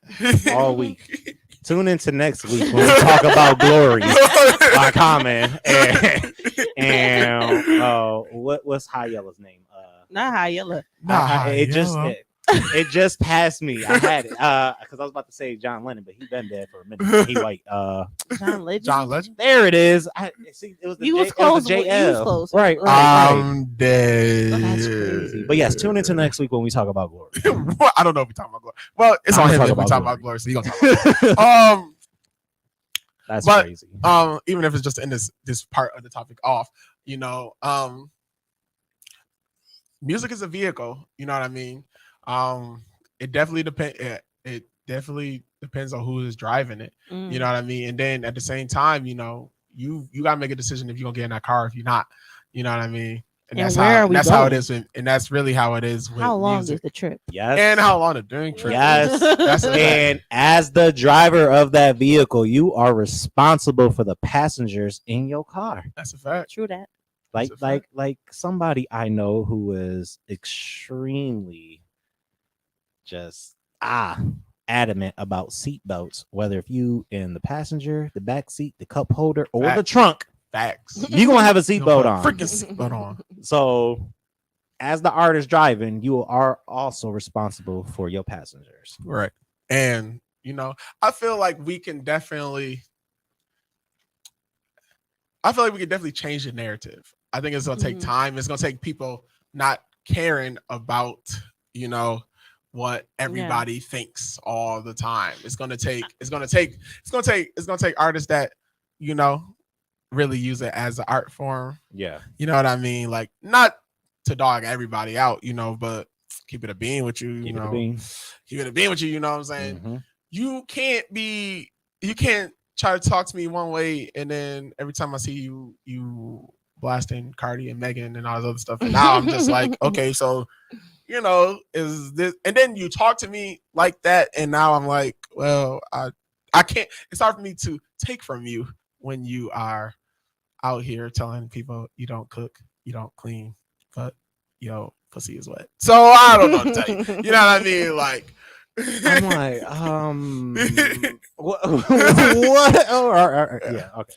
Speaker 2: All week. Tune into next week when we talk about glory by Common and what's High Yellow's name?
Speaker 3: Not high yellow.
Speaker 2: It just passed me. I had it because I was about to say John Lennon, but he's been dead for a minute. He white.
Speaker 3: John Legend.
Speaker 1: John Legend.
Speaker 2: There it is. See, it was the
Speaker 3: You was
Speaker 2: J- it
Speaker 3: close.
Speaker 2: the
Speaker 3: You
Speaker 2: JL.
Speaker 3: was close.
Speaker 2: Right.
Speaker 1: I'm dead.
Speaker 3: That's crazy.
Speaker 2: But yes, tune into next week when we talk about glory.
Speaker 1: I don't know if we're talking about glory. Well, it's
Speaker 2: I'm
Speaker 1: on
Speaker 2: gonna
Speaker 1: him
Speaker 2: talk
Speaker 1: if we
Speaker 2: about
Speaker 1: talk
Speaker 2: glory.
Speaker 1: about glory, so you gonna talk about it.
Speaker 2: That's
Speaker 1: But-
Speaker 2: crazy.
Speaker 1: Even if it's just in this part of the topic off, you know, music is a vehicle. You know what I mean? It definitely depends. It definitely depends on who is driving it.
Speaker 3: Mm.
Speaker 1: You know what I mean? And then at the same time, you know, you gotta make a decision if you're gonna get in that car, if you're not. You know what I mean?
Speaker 3: And
Speaker 1: that's
Speaker 3: where are
Speaker 1: how
Speaker 3: we
Speaker 1: that's how it
Speaker 3: going?
Speaker 1: is, and that's really how it is with
Speaker 3: How long
Speaker 1: music.
Speaker 3: is the trip?
Speaker 2: Yes.
Speaker 1: And how long the drink trip?
Speaker 2: Yes.
Speaker 1: That's a fact.
Speaker 2: And as the driver of that vehicle, you are responsible for the passengers in your car.
Speaker 1: That's a fact.
Speaker 3: True that.
Speaker 2: Like
Speaker 1: That's a fact.
Speaker 2: like somebody I know who is extremely just adamant about seatbelts, whether if you in the passenger, the back seat, the cup holder, or the
Speaker 1: Fact.
Speaker 2: trunk,
Speaker 1: Facts.
Speaker 2: you gonna have a
Speaker 1: You
Speaker 2: seatbelt
Speaker 1: know,
Speaker 2: on.
Speaker 1: freaking seatbelt on.
Speaker 2: So as the artist driving, you are also responsible for your passengers.
Speaker 1: Right. And you know, I feel like we can definitely change the narrative. I think it's gonna take
Speaker 3: Mhm.
Speaker 1: time. It's gonna take people not caring about, you know, what everybody thinks all the time. It's gonna take artists that, really use it as an art form.
Speaker 2: Yeah.
Speaker 1: You know what I mean? Like, not to dog everybody out, but keep it a bean with you,
Speaker 2: Keep it a bean.
Speaker 1: Keep it a bean with you, you know what I'm saying?
Speaker 2: Mm-hmm.
Speaker 1: You can't try to talk to me one way and then every time I see you blasting Cardi and Megan and all this other stuff. And now I'm just like, okay, so is this, and then you talk to me like that, and now I'm like, well, I can't. It's hard for me to take from you when you are out here telling people you don't cook, you don't clean, but pussy is wet. So I don't know what to tell you. You know what I mean? Like,
Speaker 2: I'm like, what? Yeah, okay.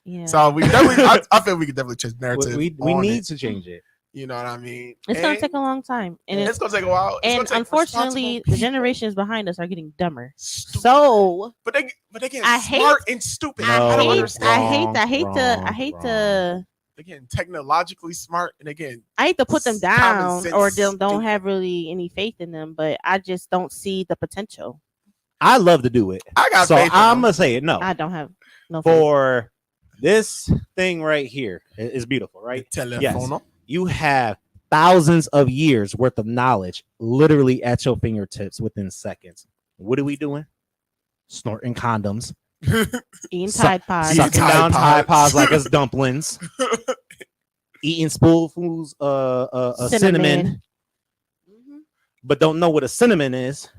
Speaker 3: Yeah.
Speaker 1: So we definitely, I feel we could definitely change narrative.
Speaker 2: We need to change it.
Speaker 1: You know what I mean?
Speaker 3: It's going to take a long time. And
Speaker 1: it's going to take a while.
Speaker 3: And unfortunately, the generations behind us are getting dumber.
Speaker 1: Stupid.
Speaker 3: So,
Speaker 1: but they get smart and stupid.
Speaker 3: I hate to.
Speaker 1: They're getting technologically smart, and again,
Speaker 3: I hate to put them down or don't have really any faith in them, but I just don't see the potential.
Speaker 2: I love to do it.
Speaker 1: I got
Speaker 2: so
Speaker 1: faith.
Speaker 2: I'm gonna say it. No,
Speaker 3: I don't have no
Speaker 2: for faith. This thing right here is beautiful, right?
Speaker 1: Yes.
Speaker 2: You have thousands of years worth of knowledge literally at your fingertips within seconds. What are we doing? Snorting condoms.
Speaker 3: Eating Tide Pods.
Speaker 2: Sucking down Tide Pods like it's dumplings. Eating spoonfuls of cinnamon.
Speaker 3: Mm-hmm.
Speaker 2: But don't know what a cinnamon is.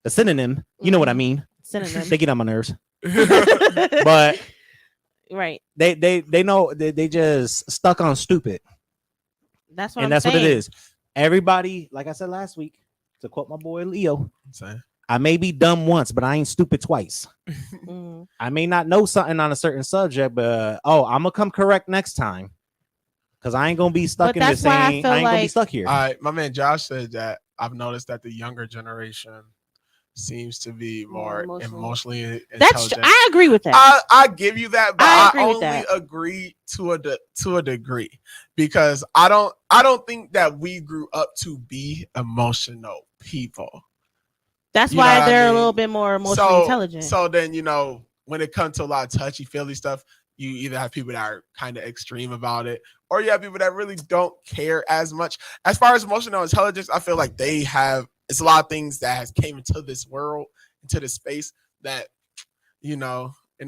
Speaker 2: A synonym. You know what I mean.
Speaker 3: Synonym.
Speaker 2: They get on my nerves. But
Speaker 3: right.
Speaker 2: They know they just stuck on stupid.
Speaker 3: That's what
Speaker 2: and
Speaker 3: I'm
Speaker 2: that's
Speaker 3: saying.
Speaker 2: what it is. Everybody, like I said last week, to quote my boy Leo, I may be dumb once, but I ain't stupid twice. I may not know something on a certain subject, but I'm gonna come correct next time. Because I ain't gonna be stuck in the same. I ain't gonna be stuck here.
Speaker 1: All right, my man Josh said that I've noticed that the younger generation seems to be more emotionally intelligent.
Speaker 3: I agree with that.
Speaker 1: I give you that, but I only agree to a degree, because I don't think that we grew up to be emotional people.
Speaker 3: That's why they're a little bit more emotionally intelligent.
Speaker 1: So then, when it comes to a lot of touchy-feely stuff, you either have people that are kind of extreme about it, or you have people that really don't care as much. As far as emotional intelligence, I feel like it's a lot of things that has came into this world, into this space that, and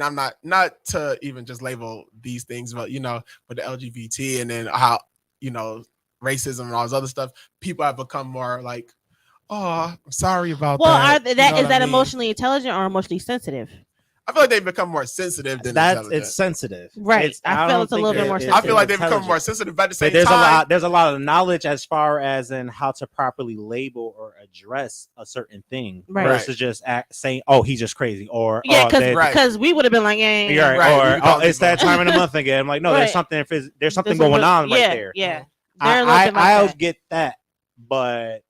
Speaker 1: I'm not to even just label these things, but, with the LGBT and then how, racism and all this other stuff, people have become more like, oh, I'm sorry about that.
Speaker 3: Is that emotionally intelligent or emotionally sensitive?
Speaker 1: I feel like they've become more sensitive than intelligent.
Speaker 2: It's sensitive,
Speaker 3: right? I feel it's a little bit more sensitive.
Speaker 1: I feel like they've become more sensitive, but at the same time,
Speaker 2: there's a lot of knowledge as far as in how to properly label or address a certain thing, versus just saying, "Oh, he's just crazy," or
Speaker 3: because we would have been like,
Speaker 2: or it's that time of the month again. I'm like, no, there's something going on right there.
Speaker 3: Yeah,
Speaker 2: I'll get that, but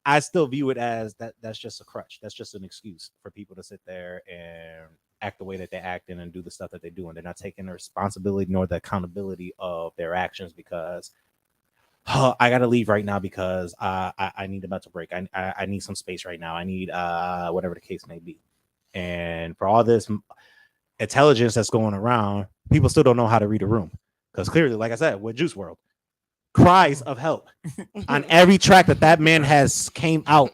Speaker 2: I still view it as that's just a crutch. That's just an excuse for people to sit there and act the way that they act and do the stuff that they do. And they're not taking the responsibility nor the accountability of their actions, because I got to leave right now because I need a mental break. I need some space right now. I need whatever the case may be. And for all this intelligence that's going around, people still don't know how to read a room, because clearly, like I said, with Juice WRLD, cries of help on every track that man has came out,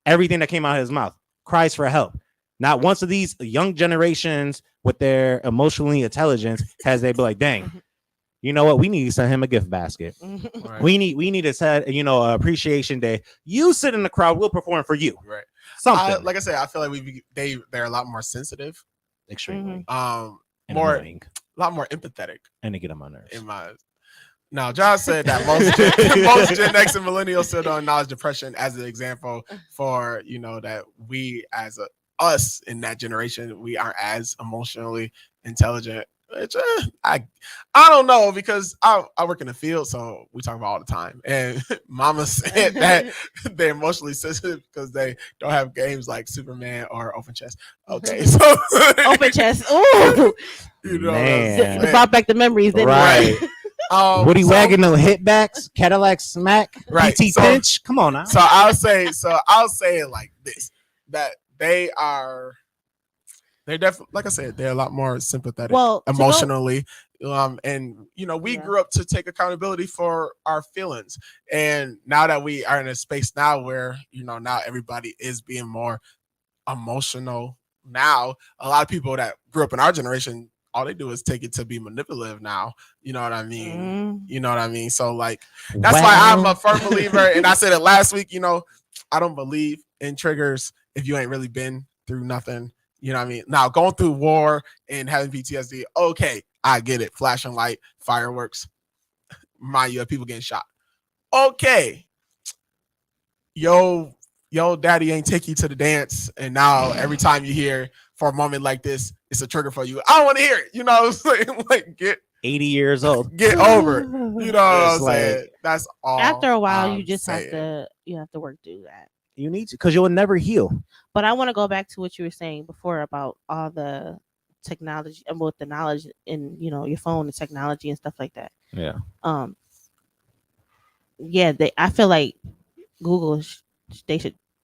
Speaker 2: everything that came out of his mouth, cries for help. Not once of these young generations with their emotionally intelligence has they be like, dang, you know what? We need to send him a gift basket. Right. We need to set, appreciation day. You sit in the crowd, we'll perform for you.
Speaker 1: Right.
Speaker 2: Something.
Speaker 1: Like I said, I feel like they're a lot more sensitive.
Speaker 2: Extremely.
Speaker 1: A lot more empathetic.
Speaker 2: And they get on my nerves.
Speaker 1: Now, Josh said that most Gen X and millennials still don't acknowledge depression as an example for, that we as us in that generation, we aren't as emotionally intelligent. Which, I don't know, because I work in the field, so we talk about all the time. And Mama said that they're emotionally sensitive because they don't have games like Superman or Open Chess. Okay, so
Speaker 3: Open Chess. Ooh,
Speaker 2: man,
Speaker 3: brought back the memories.
Speaker 2: Right. Woody
Speaker 1: so-
Speaker 2: wagging no hitbacks, Cadillac smack,
Speaker 1: Right,
Speaker 2: PT
Speaker 1: so-
Speaker 2: pinch. Come on now.
Speaker 1: So I'll say it like this: that they're definitely, like I said, they're a lot more sympathetic,
Speaker 3: Well, to go-
Speaker 1: emotionally. And we
Speaker 3: Yeah.
Speaker 1: grew up to take accountability for our feelings, and now that we are in a space now where now everybody is being more emotional. Now a lot of people that grew up in our generation, all they do is take it to be manipulative now. You know what I mean? You know what I mean? So like that's why I'm a firm believer, and I said it last week, I don't believe in triggers if you ain't really been through nothing. You know what I mean? Now going through war and having PTSD, okay, I get it. Flashing light, fireworks, remind you of people getting shot. Okay. Yo, daddy ain't take you to the dance, and now every time you hear for a moment like this, it's a trigger for you. I don't want to hear it. You know what I'm saying? Like get
Speaker 2: 80 years old.
Speaker 1: get over it. You know what
Speaker 2: It's
Speaker 1: I'm
Speaker 2: like-
Speaker 1: saying? That's all.
Speaker 3: After a while,
Speaker 1: I'm
Speaker 3: you just
Speaker 1: saying.
Speaker 3: have to work through that.
Speaker 2: You need to, because you'll never heal.
Speaker 3: But I want to go back to what you were saying before about all the technology, about the knowledge in your phone and technology and stuff like that.
Speaker 2: Yeah.
Speaker 3: Yeah, I feel like Google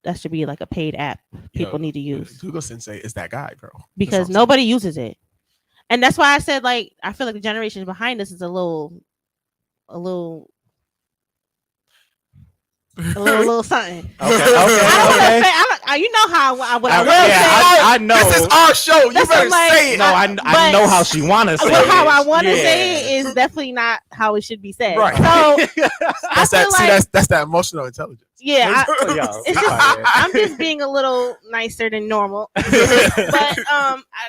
Speaker 3: that should be like a paid app people need to use,
Speaker 1: Google Sensei is that guy, bro.
Speaker 3: because nobody uses it. And that's why I said, like, I feel like the generation behind us is a little something.
Speaker 2: Okay.
Speaker 3: I don't want to
Speaker 2: Okay.
Speaker 3: say. You know how I will say.
Speaker 2: I know.
Speaker 1: This is our show. You
Speaker 3: That's
Speaker 1: better
Speaker 3: like-
Speaker 1: say it.
Speaker 2: No, I
Speaker 3: but-
Speaker 2: know how she want to say
Speaker 3: Well,
Speaker 2: it.
Speaker 3: how I want to
Speaker 2: Yeah.
Speaker 3: say it is definitely not how it should be said.
Speaker 1: Right.
Speaker 3: So I
Speaker 1: That's
Speaker 3: feel
Speaker 1: that. See,
Speaker 3: like,
Speaker 1: that's that emotional intelligence.
Speaker 3: yeah,
Speaker 2: Oh, yeah.
Speaker 3: it's just, I'm just being a little nicer than normal. But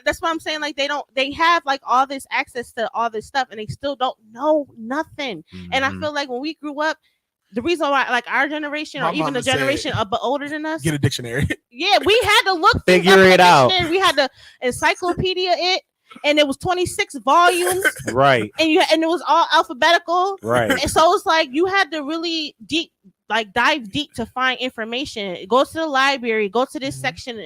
Speaker 3: that's what I'm saying. Like they have like all this access to all this stuff, and they still don't know nothing. And I
Speaker 2: Mhm.
Speaker 3: feel like when we grew up, the reason why, like our generation
Speaker 1: My
Speaker 3: or even
Speaker 1: mama
Speaker 3: the generation
Speaker 1: said,
Speaker 3: older than us,
Speaker 1: Get a dictionary.
Speaker 3: yeah, we had to look things
Speaker 2: Figure
Speaker 3: up in
Speaker 2: it
Speaker 3: the
Speaker 2: out.
Speaker 3: dictionary. We had to encyclopedia it, and it was 26 volumes,
Speaker 2: Right.
Speaker 3: and it was all alphabetical.
Speaker 2: Right.
Speaker 3: And so it's like you had to really dive deep to find information. Go to the library, go to this section,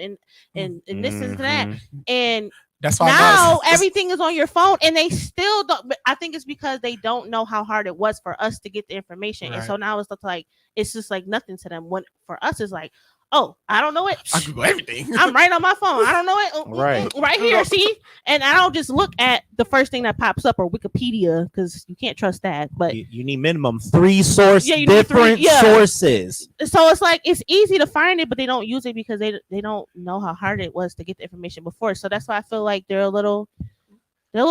Speaker 3: and listen to that.
Speaker 2: Mhm.
Speaker 3: And
Speaker 1: That's why
Speaker 3: now
Speaker 1: it's-
Speaker 3: everything is on your phone, and they still don't. But I think it's because they don't know how hard it was for us to get the information, and
Speaker 1: Right.
Speaker 3: so now it's like it's just like nothing to them. When for us, it's like, oh, I don't know it.
Speaker 1: I Google everything.
Speaker 3: I'm right on my phone. I don't know it.
Speaker 2: Right.
Speaker 3: Right here. See, and I don't just look at the first thing that pops up or Wikipedia, because you can't trust that. But
Speaker 2: You need minimum 3 source
Speaker 3: Yeah, you need
Speaker 2: different
Speaker 3: 3, yeah.
Speaker 2: sources.
Speaker 3: so it's like it's easy to find it, but they don't use it because they don't know how hard it was to get the information before. So that's why I feel like they're a little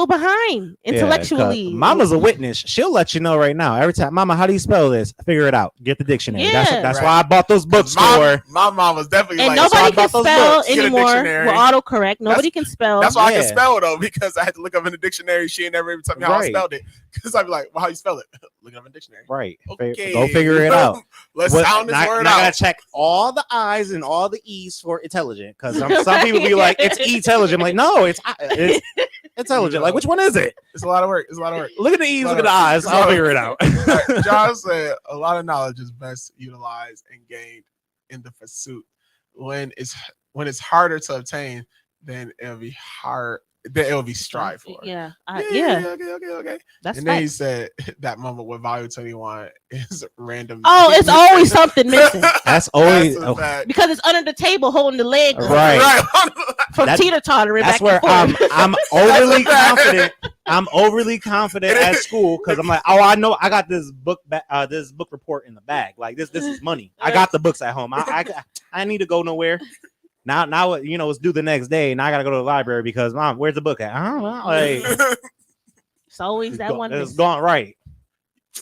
Speaker 3: behind intellectually.
Speaker 2: Yeah, 'cause Mama's a witness. She'll let you know right now. Every time, Mama, how do you spell this? Figure it out. Get the dictionary. That's
Speaker 3: Yeah.
Speaker 2: that's
Speaker 1: Right.
Speaker 2: why I bought those books for.
Speaker 1: my mom was definitely
Speaker 3: and
Speaker 1: like,
Speaker 2: so I
Speaker 3: nobody can
Speaker 2: bought those
Speaker 3: spell
Speaker 2: books.
Speaker 1: Get a
Speaker 3: anymore
Speaker 1: dictionary.
Speaker 3: with autocorrect. Nobody can spell.
Speaker 1: that's why I
Speaker 2: Yeah.
Speaker 1: can spell though, because I had to look up in the dictionary. She ain't never even told me how I
Speaker 2: Right.
Speaker 1: spelled it. Because I'd be like, well, how you spell it? Look it up in the dictionary.
Speaker 2: Right.
Speaker 1: Okay.
Speaker 2: Go figure it out.
Speaker 1: Let's
Speaker 2: What-
Speaker 1: sound this
Speaker 2: now,
Speaker 1: word
Speaker 2: now I gotta
Speaker 1: out.
Speaker 2: check all the I's and all the E's for intelligent. Because some people be like, it's intelligent. I'm like, no, it's intelligent. Like, which one is it?
Speaker 1: It's a lot of work. It's a lot of work.
Speaker 2: Look at the E's,
Speaker 1: Lot
Speaker 2: look at the
Speaker 1: of-
Speaker 2: I's.
Speaker 1: it's a
Speaker 2: I'll
Speaker 1: lot of-
Speaker 2: figure it out.
Speaker 1: Right. John said a lot of knowledge is best utilized and gained in the pursuit. When it's harder to obtain, then it'll be hard. Then it'll be strive for.
Speaker 3: Yeah,
Speaker 1: Yeah. Okay.
Speaker 3: That's
Speaker 1: And then he
Speaker 3: facts.
Speaker 1: said that moment with Volume 21 is random.
Speaker 3: Oh, it's always something missing
Speaker 2: That's always
Speaker 1: That's a fact.
Speaker 3: because it's under the table holding the leg
Speaker 2: Right.
Speaker 1: Right.
Speaker 3: from
Speaker 2: That-
Speaker 3: teeter tottering.
Speaker 2: That's
Speaker 3: back
Speaker 2: where
Speaker 3: and forth.
Speaker 2: I'm overly
Speaker 1: That's a fact.
Speaker 2: confident. I'm overly confident at school because I'm like, oh, I know I got this book this book report in the bag. Like this is money. I got the books at home. I need to go nowhere. Now it's due the next day, and I gotta go to the library because Mom, where's the book at? I don't know. Like
Speaker 3: It's always that one.
Speaker 2: it's
Speaker 3: missing.
Speaker 2: gone right.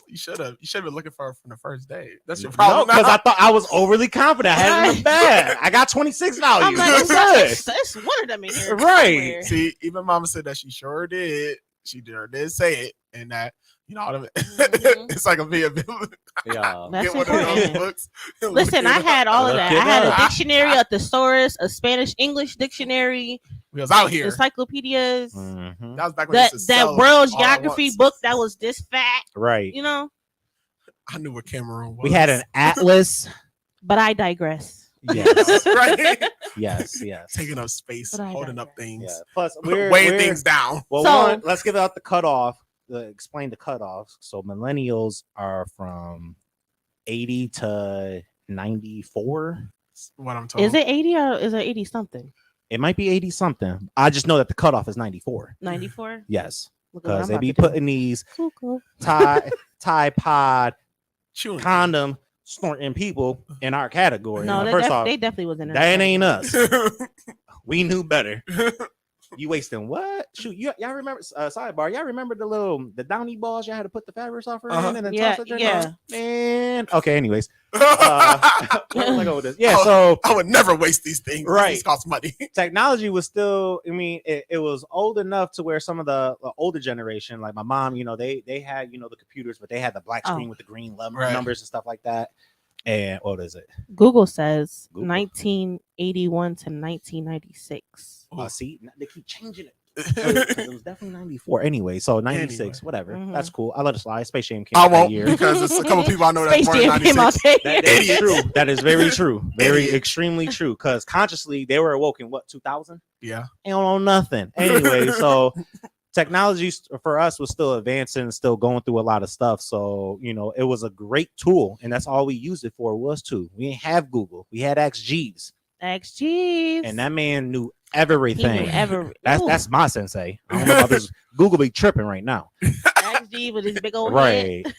Speaker 1: You should have been looking for it from the first day. That's your
Speaker 2: No,
Speaker 1: problem.
Speaker 2: because
Speaker 1: now.
Speaker 2: I thought I was overly confident. I had it in the bag. I got 26
Speaker 3: I'm
Speaker 2: values.
Speaker 3: like,
Speaker 2: I'm good.
Speaker 3: it's one of them in here.
Speaker 2: Right.
Speaker 3: somewhere.
Speaker 1: See, even Mama said that she sure did. She did say it, and that all of it.
Speaker 3: Mhm.
Speaker 1: It's like a video.
Speaker 2: Yeah.
Speaker 3: That's
Speaker 1: Get one of those
Speaker 3: important.
Speaker 1: books. and
Speaker 3: Listen,
Speaker 1: look
Speaker 3: I
Speaker 1: it
Speaker 3: had
Speaker 1: up.
Speaker 3: all of
Speaker 2: Look
Speaker 3: that.
Speaker 2: it
Speaker 3: I had
Speaker 2: up.
Speaker 3: a dictionary, a thesaurus, a Spanish English dictionary,
Speaker 1: We was out here.
Speaker 3: encyclopedias.
Speaker 2: Mhm.
Speaker 1: That was back when
Speaker 3: That
Speaker 1: they used to sell
Speaker 3: world
Speaker 1: all at
Speaker 3: geography
Speaker 1: once.
Speaker 3: book that was this fat,
Speaker 2: Right.
Speaker 3: you know.
Speaker 1: I knew where Cameroon was.
Speaker 2: We had an atlas.
Speaker 3: But I digress.
Speaker 2: Yes.
Speaker 1: right
Speaker 2: Yes.
Speaker 1: taking up space,
Speaker 3: But I
Speaker 1: holding
Speaker 3: digress.
Speaker 1: up things,
Speaker 2: Yeah. Plus,
Speaker 1: weighing
Speaker 2: we're
Speaker 1: things down.
Speaker 2: Well,
Speaker 3: So-
Speaker 2: one, let's give out the cutoff. explain the cutoffs. So millennials are from 80 to 94.
Speaker 1: What I'm told.
Speaker 3: Is it 80 or is it 80 something?
Speaker 2: It might be 80 something. I just know that the cutoff is 94.
Speaker 3: 94.
Speaker 2: Yes,
Speaker 3: Look at what
Speaker 2: because
Speaker 3: I'm
Speaker 2: they
Speaker 3: about
Speaker 2: be
Speaker 3: to do.
Speaker 2: putting these
Speaker 3: Cool.
Speaker 2: Tide Pod
Speaker 1: Chewing.
Speaker 2: condom snorting people in our category.
Speaker 3: No,
Speaker 2: Now, first off,
Speaker 3: they definitely wasn't.
Speaker 2: that ain't us. We knew better. You wasting what? Shoot, y'all remember? Sidebar, y'all remember the downy balls? Y'all had to put the fabric softener in and then
Speaker 3: Yeah,
Speaker 2: toss it in?
Speaker 3: yeah.
Speaker 2: Man. Okay. Anyways, where was I going with this? Yeah. So
Speaker 1: I would never waste these things.
Speaker 2: Right.
Speaker 1: These cost money.
Speaker 2: technology was still. I mean, it was old enough to where some of the older generation, like my mom, they had the computers, but they had the black screen with the green numbers and stuff like that. And what is it?
Speaker 3: Google says
Speaker 2: Google.
Speaker 3: 1981 to 1996.
Speaker 2: See, they keep changing it. It was definitely 94 anyway. So 96,
Speaker 1: Anyway.
Speaker 2: whatever.
Speaker 3: Mhm.
Speaker 2: That's cool. I let it slide. Space Jam came
Speaker 1: I
Speaker 2: out that
Speaker 1: won't
Speaker 2: year.
Speaker 1: because there's a couple people I know that
Speaker 3: Space
Speaker 1: born in
Speaker 3: Jam came out
Speaker 1: 96.
Speaker 3: that
Speaker 2: That is
Speaker 3: year.
Speaker 2: true. That is very true. Very
Speaker 1: Idiot.
Speaker 2: extremely true. Because consciously they were awoke in what 2000?
Speaker 1: Yeah.
Speaker 2: They don't know nothing. Anyway, so technology for us was still advancing and still going through a lot of stuff. So it was a great tool, and that's all we used it for was to. We didn't have Google. We had Ask Jeeves,
Speaker 3: XG's.
Speaker 2: and that man knew
Speaker 3: He
Speaker 2: everything.
Speaker 3: knew every.
Speaker 2: That's my sensei. I don't know about this. Google be tripping right now.
Speaker 3: XG with his big old head.
Speaker 2: Right.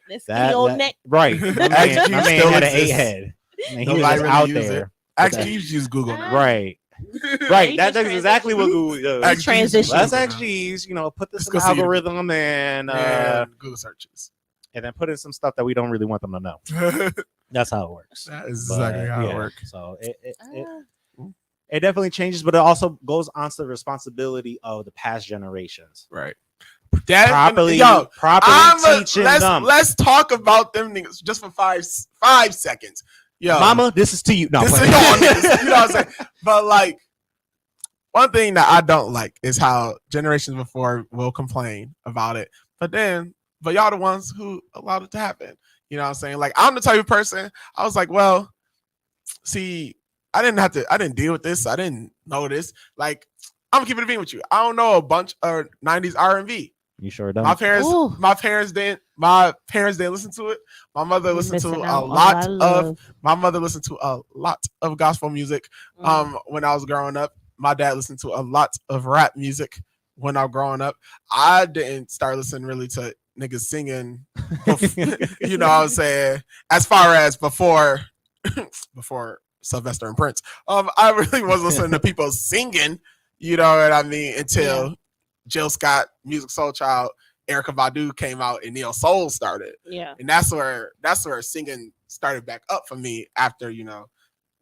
Speaker 3: This skinny old neck.
Speaker 2: Right. My man,
Speaker 1: Ask
Speaker 2: my
Speaker 1: Jeeves
Speaker 2: man
Speaker 1: still
Speaker 2: had an
Speaker 1: exists.
Speaker 2: 8-head. And he
Speaker 1: Nobody
Speaker 2: was just
Speaker 1: really
Speaker 2: out
Speaker 1: use
Speaker 2: there.
Speaker 1: Ask Jeeves use Google now.
Speaker 2: Right.
Speaker 3: He
Speaker 2: Right. That's
Speaker 3: just
Speaker 2: exactly what Google does.
Speaker 1: Ask Jeeves use
Speaker 3: transition.
Speaker 2: Let's
Speaker 1: Google
Speaker 2: ask
Speaker 1: now.
Speaker 2: Jeeves, put this
Speaker 1: Let's
Speaker 2: in
Speaker 1: go
Speaker 2: the
Speaker 1: see the-
Speaker 2: algorithm and
Speaker 1: And Google searches.
Speaker 2: then put in some stuff that we don't really want them to know.
Speaker 1: That
Speaker 2: That's how it works.
Speaker 1: is
Speaker 2: But,
Speaker 1: exactly how
Speaker 2: yeah,
Speaker 1: it works.
Speaker 2: So it
Speaker 3: Ah.
Speaker 2: it definitely changes, but it also goes on to the responsibility of the past generations.
Speaker 1: Right. Dad,
Speaker 2: Properly
Speaker 1: properly
Speaker 2: teaching them.
Speaker 1: let's talk about them niggas just for five seconds. Yo,
Speaker 2: Mama, this is to you. No,
Speaker 1: this is
Speaker 2: play.
Speaker 1: on this, you know what I'm saying? But like, one thing that I don't like is how generations before will complain about it, but y'all the ones who allowed it to happen. You know what I'm saying? Like, I'm the type of person. I was like, well, see, I didn't deal with this. I didn't know this. Like, I'm keeping it being with you. I don't know a bunch of 90s R&B.
Speaker 2: You sure don't.
Speaker 1: My parents
Speaker 3: Ooh.
Speaker 1: didn't listen to it. My mother listened to
Speaker 3: Missing
Speaker 1: a
Speaker 3: out on
Speaker 1: lot
Speaker 3: of
Speaker 1: of my mother listened to a lot of gospel music when I was growing up. My dad listened to a lot of rap music when I was growing up. I didn't start listening really to niggas singing you know what I'm saying, as far as before Sylvester and Prince. I really was listening to people singing, you know what I mean, until Jill Scott, Music Soul Child, Erykah Badu came out and Neo Soul started.
Speaker 3: Yeah.
Speaker 1: And that's where singing started back up for me after,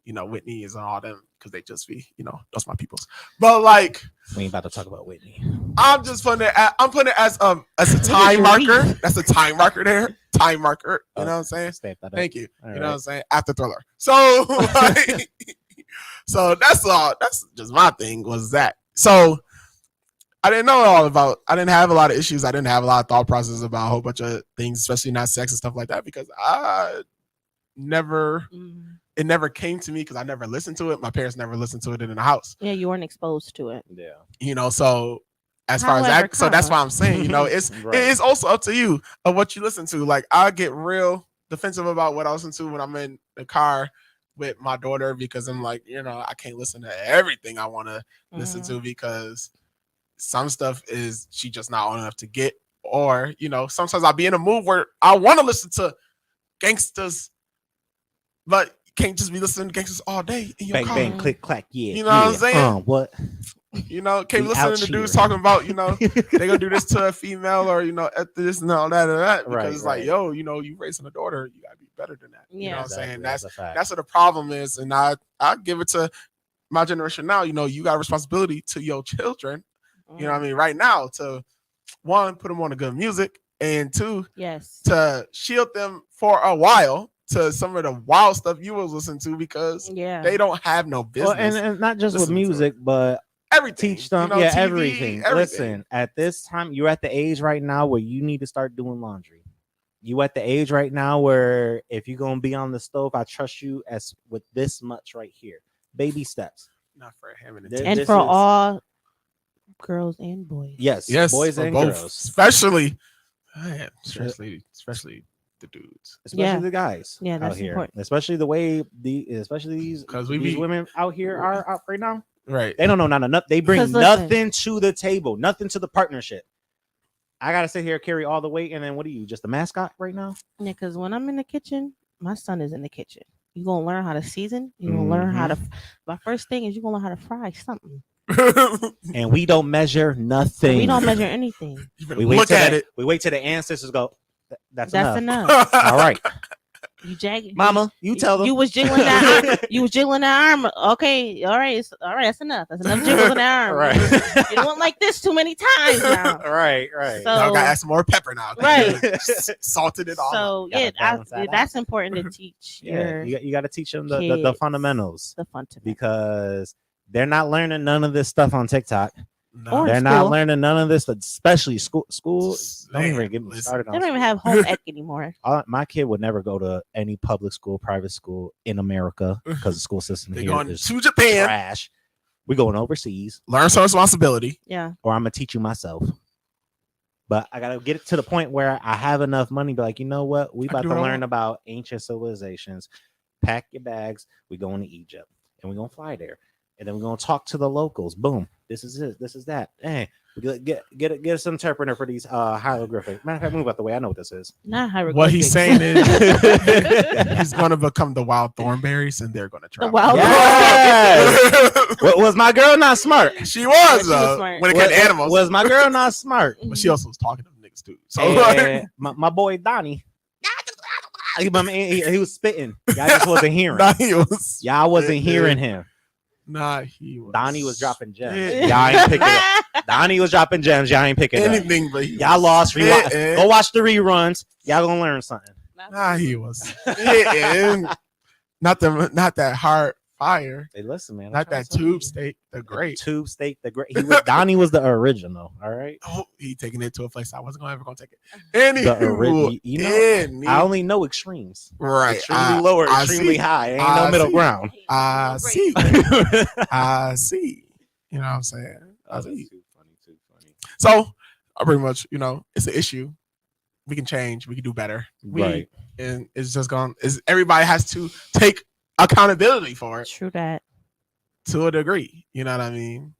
Speaker 1: Whitney is and all them, because they just be, those my peoples. But like,
Speaker 2: We ain't about to talk about Whitney.
Speaker 1: I'm just putting it as a time marker. That's a time marker there. Time marker. You know what I'm saying?
Speaker 2: Stamp that up.
Speaker 1: Thank you.
Speaker 2: All
Speaker 1: You know
Speaker 2: right.
Speaker 1: what I'm saying? After Thriller. So like, so that's all. That's just my thing was that. So I didn't have a lot of issues. I didn't have a lot of thought process about a whole bunch of things, especially not sex and stuff like that, because it never came to me because I never listened to it. My parents never listened to it in the house.
Speaker 3: Yeah, you weren't exposed to it.
Speaker 2: Yeah.
Speaker 1: So as far as that, so that's why I'm saying, it's
Speaker 2: Right.
Speaker 1: it is also up to you of what you listen to. Like, I get real defensive about what I listen to when I'm in the car with my daughter, because I'm like, I can't listen to everything I want to listen to, because some stuff is she just not old enough to get, or sometimes I'll be in a mood where I want to listen to gangsters, but you can't just be listening to gangsters all day in your
Speaker 2: Bang,
Speaker 1: car.
Speaker 2: bang, click, clack. Yeah.
Speaker 1: You know what I'm saying?
Speaker 2: What?
Speaker 1: Can't be
Speaker 2: We
Speaker 1: listening
Speaker 2: out
Speaker 1: to dudes
Speaker 2: here.
Speaker 1: talking about, they gonna do this to a female, or at this and all that and that, because
Speaker 2: Right,
Speaker 1: it's like,
Speaker 2: right.
Speaker 1: yo, you raising a daughter, you gotta be better than that. You know what I'm
Speaker 3: Yeah.
Speaker 1: saying?
Speaker 2: That's a fact.
Speaker 1: That's what the problem is, and I give it to my generation now. You got a responsibility to your children. You know what I mean? Right now, to one, put them on the good music, and two,
Speaker 3: Yes.
Speaker 1: to shield them for a while to some of the wild stuff you was listening to, because
Speaker 3: Yeah.
Speaker 1: they don't have no business.
Speaker 2: Well, and not just with
Speaker 1: listening to
Speaker 2: music, but
Speaker 1: everything.
Speaker 2: teach them.
Speaker 1: TV,
Speaker 2: everything. Listen, at this time, you're at the age right now where you need to start doing laundry. You at the age right now where if you're gonna be on the stove, I trust you as with this much right here. Baby steps.
Speaker 1: Not for him and
Speaker 2: There-
Speaker 3: And
Speaker 2: this
Speaker 3: for
Speaker 2: is-
Speaker 3: all girls and boys.
Speaker 2: Yes,
Speaker 1: Yes,
Speaker 2: boys
Speaker 1: for
Speaker 2: and
Speaker 1: both,
Speaker 2: girls,
Speaker 1: especially the dudes.
Speaker 2: especially
Speaker 3: Yeah.
Speaker 2: the guys.
Speaker 3: Yeah,
Speaker 2: out
Speaker 3: that's
Speaker 2: here,
Speaker 3: important.
Speaker 2: especially the way these
Speaker 1: 'Cause we
Speaker 2: these
Speaker 1: be-
Speaker 2: women out here are out right now.
Speaker 1: Right.
Speaker 2: They don't know not enough. They bring
Speaker 3: 'Cause listen.
Speaker 2: nothing to the table, nothing to the partnership. I gotta sit here, carry all the weight, and then what are you, just a mascot right now?
Speaker 3: Yeah, because when I'm in the kitchen, my son is in the kitchen. You're gonna learn how to season. You're gonna learn how to. My first thing is you're gonna learn how to fry something.
Speaker 2: And we don't measure nothing.
Speaker 3: We don't measure anything.
Speaker 1: You better
Speaker 2: We wait
Speaker 1: look
Speaker 2: till
Speaker 1: at
Speaker 2: the,
Speaker 1: it.
Speaker 2: We wait till the ancestors go. That's
Speaker 3: That's
Speaker 2: enough.
Speaker 3: enough.
Speaker 2: All right,
Speaker 3: You jag.
Speaker 2: Mama, you tell them.
Speaker 3: You was jiggling that. You was jiggling that arm. Okay, all right, all right. That's enough. That's enough jiggles in that arm.
Speaker 2: Right.
Speaker 3: You don't want like this too many times now.
Speaker 2: right.
Speaker 3: So-
Speaker 1: Y'all gotta add some more pepper now.
Speaker 3: Right.
Speaker 1: Salted it all.
Speaker 3: So
Speaker 2: Gotta
Speaker 3: yeah,
Speaker 2: balance that
Speaker 3: that's important to teach
Speaker 2: Yeah,
Speaker 3: your
Speaker 2: you got to teach them the
Speaker 3: kids
Speaker 2: fundamentals
Speaker 3: the fundamental.
Speaker 2: because they're not learning none of this stuff on TikTok.
Speaker 1: No.
Speaker 3: Or-
Speaker 2: They're
Speaker 3: in
Speaker 2: not
Speaker 3: school.
Speaker 2: learning none of this, especially school. Don't
Speaker 1: Man,
Speaker 2: even get me
Speaker 1: listen.
Speaker 2: started on.
Speaker 3: They don't even
Speaker 2: school.
Speaker 3: have home ec anymore.
Speaker 2: My kid would never go to any public school, private school in America because the school system
Speaker 1: They're
Speaker 2: here
Speaker 1: going
Speaker 2: is
Speaker 1: to Japan,
Speaker 2: trash. We're going overseas,
Speaker 1: learn some responsibility.
Speaker 3: Yeah.
Speaker 2: or I'm gonna teach you myself. But I gotta get it to the point where I have enough money. Be like, you know what? We
Speaker 1: I
Speaker 2: about
Speaker 1: do
Speaker 2: to
Speaker 1: what I
Speaker 2: learn
Speaker 1: want.
Speaker 2: about ancient civilizations. Pack your bags. We going to Egypt, and we're gonna fly there, and then we're gonna talk to the locals. Boom. This is it. This is that. Hey, get us an interpreter for these hieroglyphics. Matter of fact, move out the way. I know what this is.
Speaker 3: Not hieroglyphics.
Speaker 1: What he's saying is he's going to become the wild thornberries, and they're going to try.
Speaker 3: the wild.
Speaker 2: Yes. Was my girl not smart?
Speaker 1: She was,
Speaker 3: She was smart.
Speaker 1: when it came to animals.
Speaker 2: Was my girl not smart?
Speaker 1: but she also was talking to them niggas too. So
Speaker 2: And my boy Donnie, he was spitting. Y'all just wasn't hearing.
Speaker 1: nah, he was.
Speaker 2: Y'all wasn't hearing him.
Speaker 1: Nah, he was.
Speaker 2: Donnie was dropping gems.
Speaker 1: Yeah.
Speaker 2: Y'all ain't picking up. Donnie was dropping gems. Y'all ain't picking up.
Speaker 1: anything, but he
Speaker 2: Y'all
Speaker 1: was
Speaker 2: lost.
Speaker 1: spitting.
Speaker 2: Go watch the reruns. Y'all gonna learn something.
Speaker 1: Nah, he was. spitting. Not that hard fire.
Speaker 2: Hey, listen, man.
Speaker 1: Not that tube steak. The great.
Speaker 2: Tube steak. The great. Donnie was the original. All right.
Speaker 1: Oh, he taking it to a place I wasn't ever gonna take it. Anywho,
Speaker 2: I only know extremes.
Speaker 1: right.
Speaker 2: Extremely low or
Speaker 1: I
Speaker 2: extremely
Speaker 1: see.
Speaker 2: high. Ain't
Speaker 1: I
Speaker 2: no middle
Speaker 1: see.
Speaker 2: ground.
Speaker 1: I see. I see. You know what I'm saying? I see.
Speaker 2: Too funny.
Speaker 1: So, pretty much, it's an issue. We can change. We can do better.
Speaker 2: Right.
Speaker 1: And it's just gone. Everybody has to take accountability for it
Speaker 3: True that.
Speaker 1: to a degree. You know what I mean?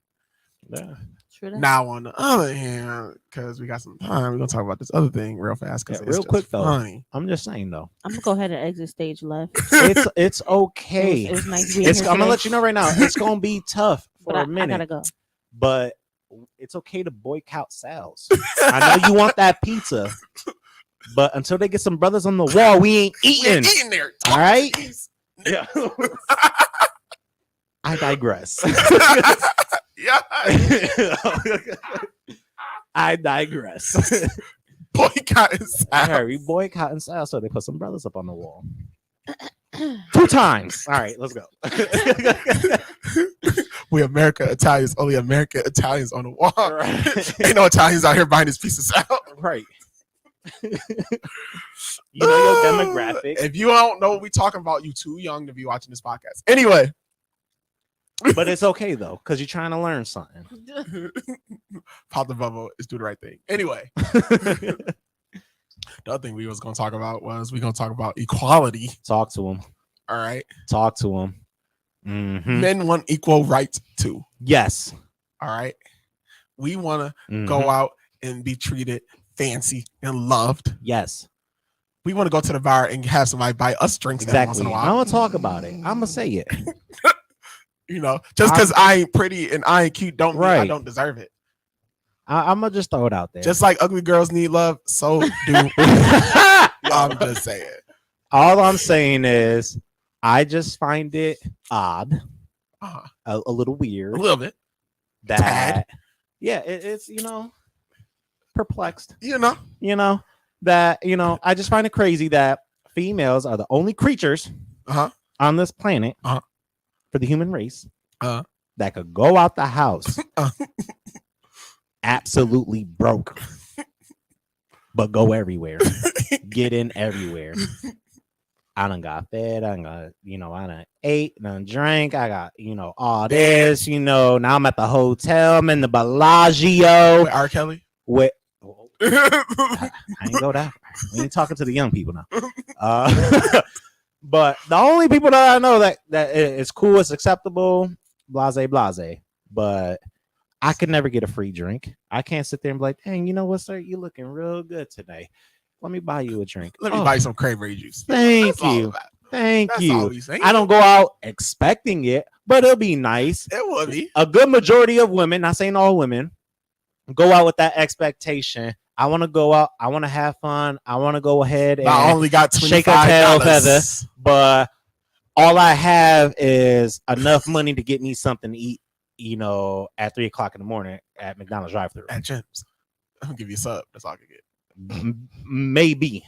Speaker 2: Yeah.
Speaker 3: True that.
Speaker 1: Now, on the other hand, because we got some time, we're gonna talk about this other thing real fast. Because
Speaker 2: Yeah, real quick, though.
Speaker 1: funny.
Speaker 2: I'm just saying though.
Speaker 3: I'm gonna go ahead and exit stage left.
Speaker 2: It's okay.
Speaker 3: It was nice being
Speaker 2: I'm
Speaker 3: here
Speaker 2: gonna
Speaker 3: today.
Speaker 2: let you know right now. It's gonna be tough for
Speaker 3: But
Speaker 2: a
Speaker 3: I
Speaker 2: minute,
Speaker 3: gotta go.
Speaker 2: but it's okay to boycott sales. I know you want that pizza, but until they get some brothers on the wall, we ain't
Speaker 1: We
Speaker 2: eating.
Speaker 1: ain't eating there.
Speaker 2: All right.
Speaker 1: Jeez.
Speaker 2: Yeah. I digress.
Speaker 1: Yeah.
Speaker 2: I digress.
Speaker 1: Boycott is
Speaker 2: All right, we boycotting sales, so they put some brothers up on the wall. 2 times. All right, let's go.
Speaker 1: We America Italians, only America Italians on the wall.
Speaker 2: Right.
Speaker 1: Ain't no Italians out here buying this piece of salad.
Speaker 2: Right. You know your demographic,
Speaker 1: If you don't know what we talking about, you too young to be watching this podcast. Anyway,
Speaker 2: but it's okay though, because you're trying to learn something.
Speaker 1: pop the bubble is do the right thing. Anyway, the other thing we was gonna talk about was we gonna talk about equality.
Speaker 2: Talk to him.
Speaker 1: All right,
Speaker 2: Talk to him. Mhm.
Speaker 1: men want equal rights too.
Speaker 2: Yes.
Speaker 1: All right, we want to
Speaker 2: Mhm.
Speaker 1: go out and be treated fancy and loved.
Speaker 2: Yes.
Speaker 1: We want to go to the bar and have somebody buy us drinks every once
Speaker 2: Exactly.
Speaker 1: in a
Speaker 2: I'm
Speaker 1: while.
Speaker 2: gonna talk about it. I'm gonna say it.
Speaker 1: Just because I ain't pretty and I ain't cute, don't mean I
Speaker 2: Right.
Speaker 1: don't deserve it.
Speaker 2: I'm gonna just throw it out there.
Speaker 1: Just like ugly girls need love, so do I'm just saying.
Speaker 2: All I'm saying is, I just find it odd,
Speaker 1: Uh-huh.
Speaker 2: a little
Speaker 1: A
Speaker 2: weird
Speaker 1: little bit,
Speaker 2: that,
Speaker 1: tad.
Speaker 2: yeah, it's perplexed.
Speaker 1: That
Speaker 2: I just find it crazy that females are the only creatures
Speaker 1: Uh-huh.
Speaker 2: on this planet
Speaker 1: Uh-huh.
Speaker 2: for the human race
Speaker 1: Uh-huh.
Speaker 2: that could go out the house
Speaker 1: Uh-huh.
Speaker 2: absolutely broke, but go everywhere, get in everywhere. I done got fed. I done ate, done drank. I got, all this, now I'm at the hotel. I'm in the Bellagio.
Speaker 1: With R. Kelly?
Speaker 2: With, I ain't go that far. We ain't talking to the young people now. But the only people that I know that it's cool, it's acceptable, blase. But I could never get a free drink. I can't sit there and be like, dang, you know what, sir? You looking real good today. Let me buy you a drink.
Speaker 1: Let me buy you some cranberry juice.
Speaker 2: Thank you. Thank
Speaker 1: That's
Speaker 2: you.
Speaker 1: all we saying.
Speaker 2: I don't go out expecting it, but it'll be nice.
Speaker 1: It would be.
Speaker 2: A good majority of women, not saying all women, go out with that expectation. I want to go out. I want to have fun. I want to go ahead and
Speaker 1: I only got
Speaker 2: shake a tail feather, but all I have is enough money to get me something to eat, at 3:00 in the morning at McDonald's drive-thru.
Speaker 1: At Jim's. I'm gonna give you a sub. That's all I can get.
Speaker 2: Maybe.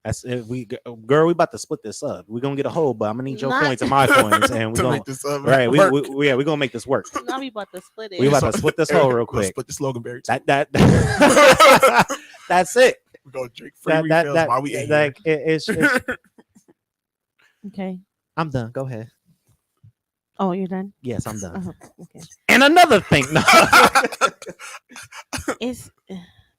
Speaker 2: That's if we about to split this up. We're gonna get a whole, but I'm gonna need your
Speaker 3: Not-
Speaker 2: coins and my coins, and we're
Speaker 1: To
Speaker 2: gonna
Speaker 1: make this up.
Speaker 2: right.
Speaker 1: work.
Speaker 2: We're gonna make this work.
Speaker 3: Now we about to split it.
Speaker 2: We about to split this hole real
Speaker 1: We'll
Speaker 2: quick.
Speaker 1: split the slogan berry.
Speaker 2: That that's it.
Speaker 1: We're gonna drink free refills while we eat.
Speaker 2: Like it's
Speaker 3: Okay.
Speaker 2: I'm done. Go ahead.
Speaker 3: Oh, you're done.
Speaker 2: Yes, I'm done.
Speaker 3: Okay.
Speaker 2: And another thing. No.
Speaker 3: It's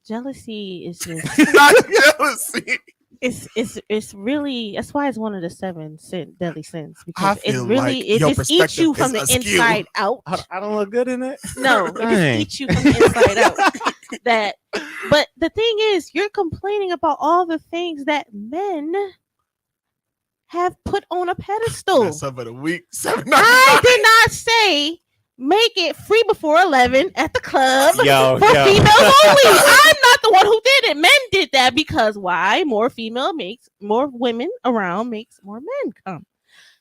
Speaker 3: jealousy is just
Speaker 1: Not jealousy.
Speaker 3: it's really, that's why it's one of the 7 deadly sins,
Speaker 1: I
Speaker 3: because it
Speaker 1: feel
Speaker 3: really
Speaker 1: like
Speaker 3: it
Speaker 1: your
Speaker 3: just eats you
Speaker 1: perspective
Speaker 3: from the
Speaker 1: is askew.
Speaker 3: inside out.
Speaker 2: I don't look good in it.
Speaker 3: No, it
Speaker 2: Dang.
Speaker 3: just eats you from the inside out. But the thing is, you're complaining about all the things that men have put on a pedestal.
Speaker 1: That's up of the week.
Speaker 3: I did not say make it free before 11 at the club
Speaker 2: Yo,
Speaker 3: for females only. I'm not the one who did it. Men did that because why? More women around makes more men come.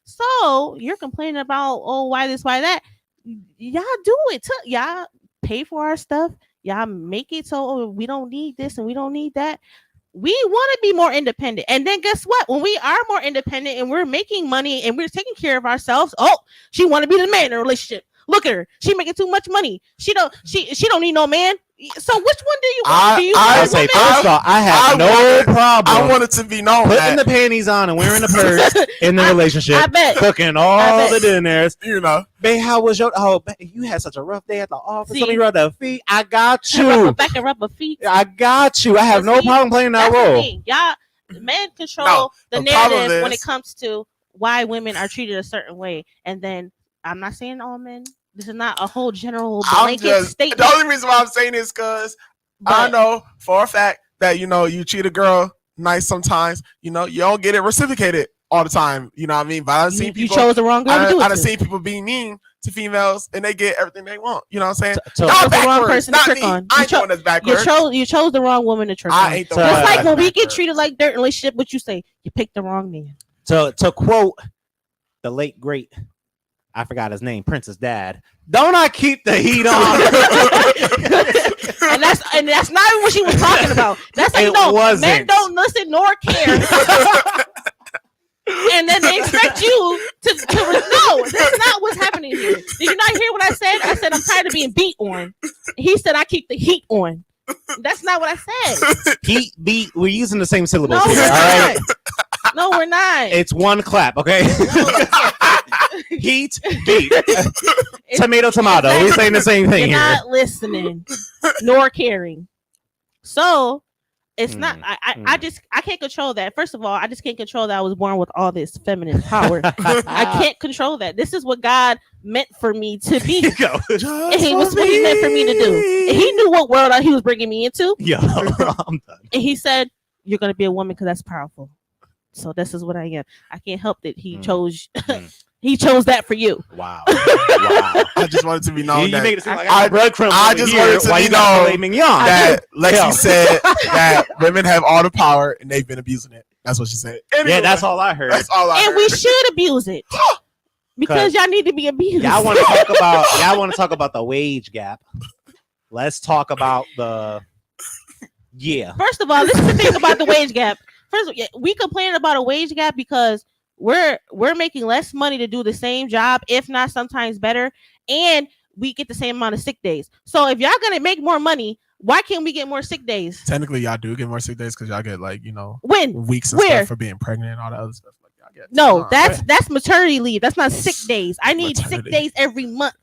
Speaker 3: So you're complaining about, why this, why that. Y'all do it. Y'all pay for our stuff. Y'all make it so we don't need this and we don't need that. We want to be more independent. And then guess what? When we are more independent and we're making money and we're taking care of ourselves, she want to be the man in a relationship. Look at her. She making too much money. She don't need no man. So which one do you want? Do you
Speaker 2: I
Speaker 3: want
Speaker 2: say
Speaker 3: women?
Speaker 2: first of all, I have no problem.
Speaker 1: I want it to be known
Speaker 2: putting the
Speaker 1: that,
Speaker 2: panties on and wearing the purse in the relationship.
Speaker 3: I bet.
Speaker 2: Cooking all the dinners. Babe, how was your? Babe, you had such a rough day at the office.
Speaker 3: See?
Speaker 2: Let me rub the feet. I got you.
Speaker 3: Back and rub her feet.
Speaker 2: I got you. I have no
Speaker 3: See,
Speaker 2: problem playing that
Speaker 3: That's the
Speaker 2: role.
Speaker 3: thing. Y'all, men control
Speaker 1: No,
Speaker 3: the
Speaker 1: the problem
Speaker 3: narrative when
Speaker 1: is-
Speaker 3: it comes to why women are treated a certain way. And then I'm not saying all men. This is not a whole general blanket statement.
Speaker 1: The only reason why I'm saying this because I
Speaker 3: but
Speaker 1: know for a fact that you treat a girl nice sometimes. You don't get it reciprocated all the time. You know what I mean? But I've seen
Speaker 3: you
Speaker 1: people.
Speaker 3: chose the wrong girl to do it
Speaker 1: I've
Speaker 3: to.
Speaker 1: seen people being mean to females and they get everything they want. You know what I'm saying?
Speaker 2: So-
Speaker 1: Y'all
Speaker 3: chose the wrong
Speaker 1: backwards,
Speaker 3: person to
Speaker 1: not
Speaker 3: trick
Speaker 1: me.
Speaker 3: on.
Speaker 1: I
Speaker 3: You
Speaker 1: ain't doing this backwards.
Speaker 3: You chose the wrong woman to trick
Speaker 1: I
Speaker 3: on.
Speaker 1: ain't the
Speaker 2: So-
Speaker 1: one.
Speaker 3: Just like when we get
Speaker 1: backwards.
Speaker 3: treated like dirt in a relationship, what you say? You picked the wrong man.
Speaker 2: To quote the late great, I forgot his name, Prince's dad. Don't I keep the heat on?
Speaker 3: and that's not even what she was talking about. That's like,
Speaker 2: It
Speaker 3: no,
Speaker 2: wasn't.
Speaker 3: men don't listen nor care. And then they expect you to no, that's not what's happening here. Did you not hear what I said? I said I'm tired of being beat on. He said I keep the heat on. That's not what I said.
Speaker 2: Heat, beat. We're using the same syllables
Speaker 3: No,
Speaker 2: here.
Speaker 3: we're
Speaker 2: All right.
Speaker 3: not. No, we're not.
Speaker 2: It's one clap, okay? Heat, beat.
Speaker 3: It's-
Speaker 2: Tomato, tomato. We're saying the same thing
Speaker 3: You're
Speaker 2: here.
Speaker 3: not listening nor caring. So it's not. I can't control that. First of all, I just can't control that I was born with all this feminine power. I can't control that. This is what God meant for me to be.
Speaker 2: Go.
Speaker 3: And he was what he meant for me to do. And he knew what world he was bringing me into.
Speaker 2: Yo, I'm done.
Speaker 3: And he said, "You're gonna be a woman because that's powerful." So this is what I am. I can't help that he chose. He chose that for you.
Speaker 2: Wow.
Speaker 1: I just wanted to be known
Speaker 2: You
Speaker 1: that
Speaker 2: made it seem like I breadcrumbs
Speaker 1: I
Speaker 2: over
Speaker 1: just
Speaker 2: here
Speaker 1: wanted to
Speaker 2: while
Speaker 1: be
Speaker 2: you got
Speaker 1: known
Speaker 2: filet mignon.
Speaker 1: that Lexi
Speaker 2: Yeah.
Speaker 1: said that women have all the power and they've been abusing it. That's what she said. Anyway,
Speaker 2: Yeah, that's all I heard.
Speaker 1: That's all I
Speaker 3: And
Speaker 1: heard.
Speaker 3: we should abuse it because y'all need to be abused.
Speaker 2: Y'all want to talk about the wage gap. Let's talk about the
Speaker 3: First of all, this is the thing about the wage gap. First, we complain about a wage gap because we're making less money to do the same job, if not sometimes better, and we get the same amount of sick days. So if y'all gonna make more money, why can't we get more sick days?
Speaker 1: Technically, y'all do get more sick days because y'all get
Speaker 3: When?
Speaker 1: weeks and
Speaker 3: Where?
Speaker 1: stuff for being pregnant and all that other stuff. Like y'all get.
Speaker 3: No, that's maternity leave. That's not sick days. I need
Speaker 1: Maternity.
Speaker 3: sick days every month.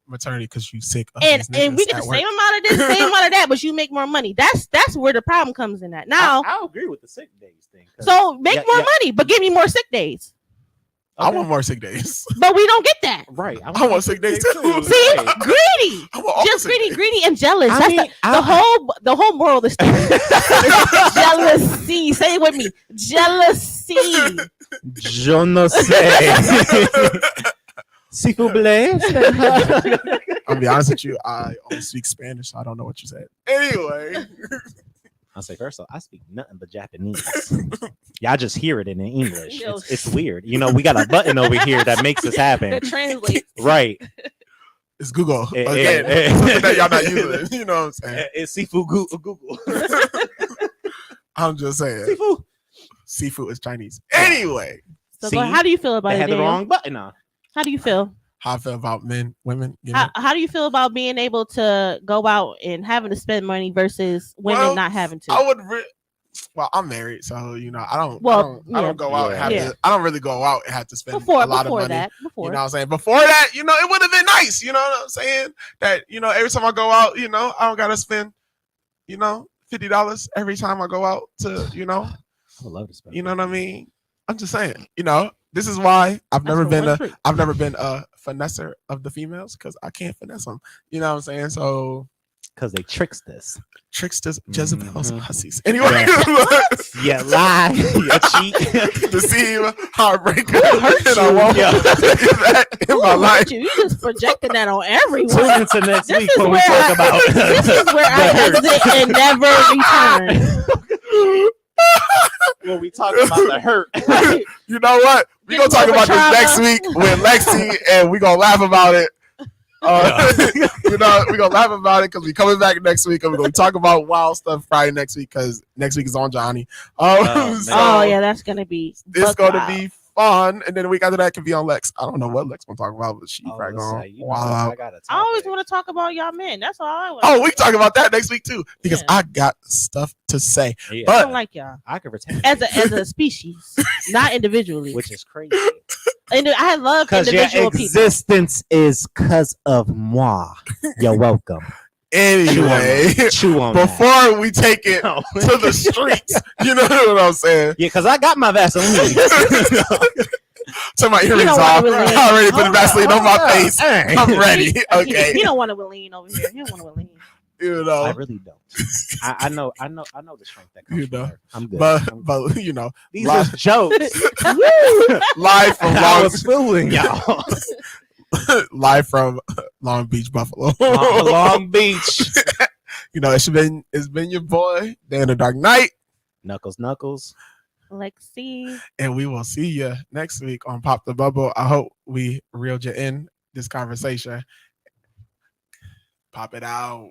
Speaker 1: Maternity because you sick. Of
Speaker 3: And
Speaker 1: these niggas
Speaker 3: we get the
Speaker 1: at work.
Speaker 3: same amount of this, same amount of that, but you make more money. That's where the problem comes in at. Now,
Speaker 2: I agree with the sick days thing.
Speaker 3: so make more money, but give me more sick days.
Speaker 1: I want more sick days.
Speaker 3: But we don't get that.
Speaker 2: Right.
Speaker 1: I want sick days too.
Speaker 3: See,
Speaker 2: Right.
Speaker 3: greedy,
Speaker 1: I want all
Speaker 3: just
Speaker 1: sick days.
Speaker 3: greedy and jealous.
Speaker 2: I
Speaker 3: That's
Speaker 2: mean,
Speaker 3: the whole moral of the story. Jealousy. Say it with me. Jealousy.
Speaker 2: Je ne sais. S'il vous plaît.
Speaker 1: I'll be honest with you. I only speak Spanish, so I don't know what you said. Anyway,
Speaker 2: I'll say first off, I speak nothing but Japanese. Y'all just hear it in English.
Speaker 3: Yo.
Speaker 2: It's weird. You know, we got a button over here that makes this happen.
Speaker 3: That translates.
Speaker 2: Right.
Speaker 1: it's Google again.
Speaker 2: eh.
Speaker 1: Something that y'all not using. You know what I'm saying?
Speaker 2: It's seafood Google.
Speaker 1: I'm just saying.
Speaker 2: Seafood.
Speaker 1: Seafood is Chinese. Anyway,
Speaker 3: So
Speaker 2: See?
Speaker 3: how do you feel about
Speaker 2: They
Speaker 3: it,
Speaker 2: had the
Speaker 3: Daniel?
Speaker 2: wrong button on.
Speaker 3: How do you feel?
Speaker 1: how I feel about men, women. You know?
Speaker 3: How do you feel about being able to go out and having to spend money versus women
Speaker 1: Well,
Speaker 3: not having to?
Speaker 1: I would. Well, I'm married, so you know, I don't.
Speaker 3: Well,
Speaker 1: I don't go out and have
Speaker 3: yeah.
Speaker 1: to. I don't really go out and have to spend
Speaker 3: before
Speaker 1: a lot of money.
Speaker 3: that,
Speaker 1: You know what I'm saying? Before that, you know, it would have been nice. You know what I'm saying? That, you know, every time I go out, you know, I don't gotta spend, you know, $50 every time I go out to, you know,
Speaker 2: I would love to spend.
Speaker 1: you know what I mean? I'm just saying, you know, this is why I've never been a finesser of the females, because I can't finesse them. You know what I'm saying? So
Speaker 2: Because they tricked us.
Speaker 1: tricksters, Jezebels,
Speaker 2: Mhm.
Speaker 1: hussies. Anyway,
Speaker 2: Yeah, lie, you cheat.
Speaker 1: deceive, heartbreaker,
Speaker 3: hurt
Speaker 1: and I
Speaker 3: you?
Speaker 1: won't
Speaker 2: Yeah.
Speaker 1: take that in
Speaker 3: Who
Speaker 1: my
Speaker 3: hurt
Speaker 1: life.
Speaker 3: you? You just projecting that on everyone.
Speaker 2: Tune into next
Speaker 3: This
Speaker 2: week
Speaker 3: is
Speaker 2: when we
Speaker 3: where
Speaker 2: talk about
Speaker 3: This is where I exit and never return.
Speaker 2: when we talk about the hurt.
Speaker 1: You know what? We're gonna talk about this next week with Lexi, and we're gonna laugh about it. You know, we're gonna laugh about it because we're coming back next week, and we're gonna talk about wild stuff Friday next week, because next week is on Johnny.
Speaker 2: man.
Speaker 1: So
Speaker 3: Oh yeah, that's gonna be.
Speaker 1: it's
Speaker 3: buck
Speaker 1: gonna
Speaker 3: wild.
Speaker 1: be fun, and then the week after that can be on Lex. I don't know what Lex gonna talk about, but she probably gonna wild out.
Speaker 3: I always want to talk about y'all men. That's all I want.
Speaker 1: Oh, we can talk about that next week too, because
Speaker 3: Yeah.
Speaker 1: I got stuff to say.
Speaker 2: Yeah,
Speaker 3: I
Speaker 1: But
Speaker 3: don't like y'all
Speaker 2: I can retain
Speaker 3: as a species, not individually.
Speaker 2: which is crazy.
Speaker 3: And I love
Speaker 2: Because your
Speaker 3: individual people.
Speaker 2: existence is because of moi. You're welcome.
Speaker 1: anyway,
Speaker 2: Chew on that.
Speaker 1: before we take it
Speaker 2: No.
Speaker 1: to the streets, you know what I'm saying?
Speaker 2: Yeah, because I got my Vaseline.
Speaker 1: Turn my
Speaker 3: You
Speaker 1: earrings
Speaker 3: don't
Speaker 1: off.
Speaker 3: wanna really-
Speaker 1: I already put the Vaseline on my face.
Speaker 2: Hey.
Speaker 1: I'm ready. Okay,
Speaker 3: He don't want to lean over here. He don't want to lean.
Speaker 1: you
Speaker 2: I
Speaker 1: know,
Speaker 2: really don't. I know the strength that comes
Speaker 1: You
Speaker 2: from
Speaker 1: know,
Speaker 2: her. I'm good.
Speaker 1: but you know,
Speaker 2: These
Speaker 1: live-
Speaker 2: are jokes.
Speaker 1: live from
Speaker 2: I
Speaker 1: Long,
Speaker 2: was fooling y'all.
Speaker 1: live from Long Beach, Buffalo.
Speaker 2: Long Beach.
Speaker 1: You know, it's been your boy, Dan the Dark Knight,
Speaker 2: Knuckles.
Speaker 3: Lexi.
Speaker 1: and we will see you next week on Pop the Bubble. I hope we reeled you in this conversation. Pop it out.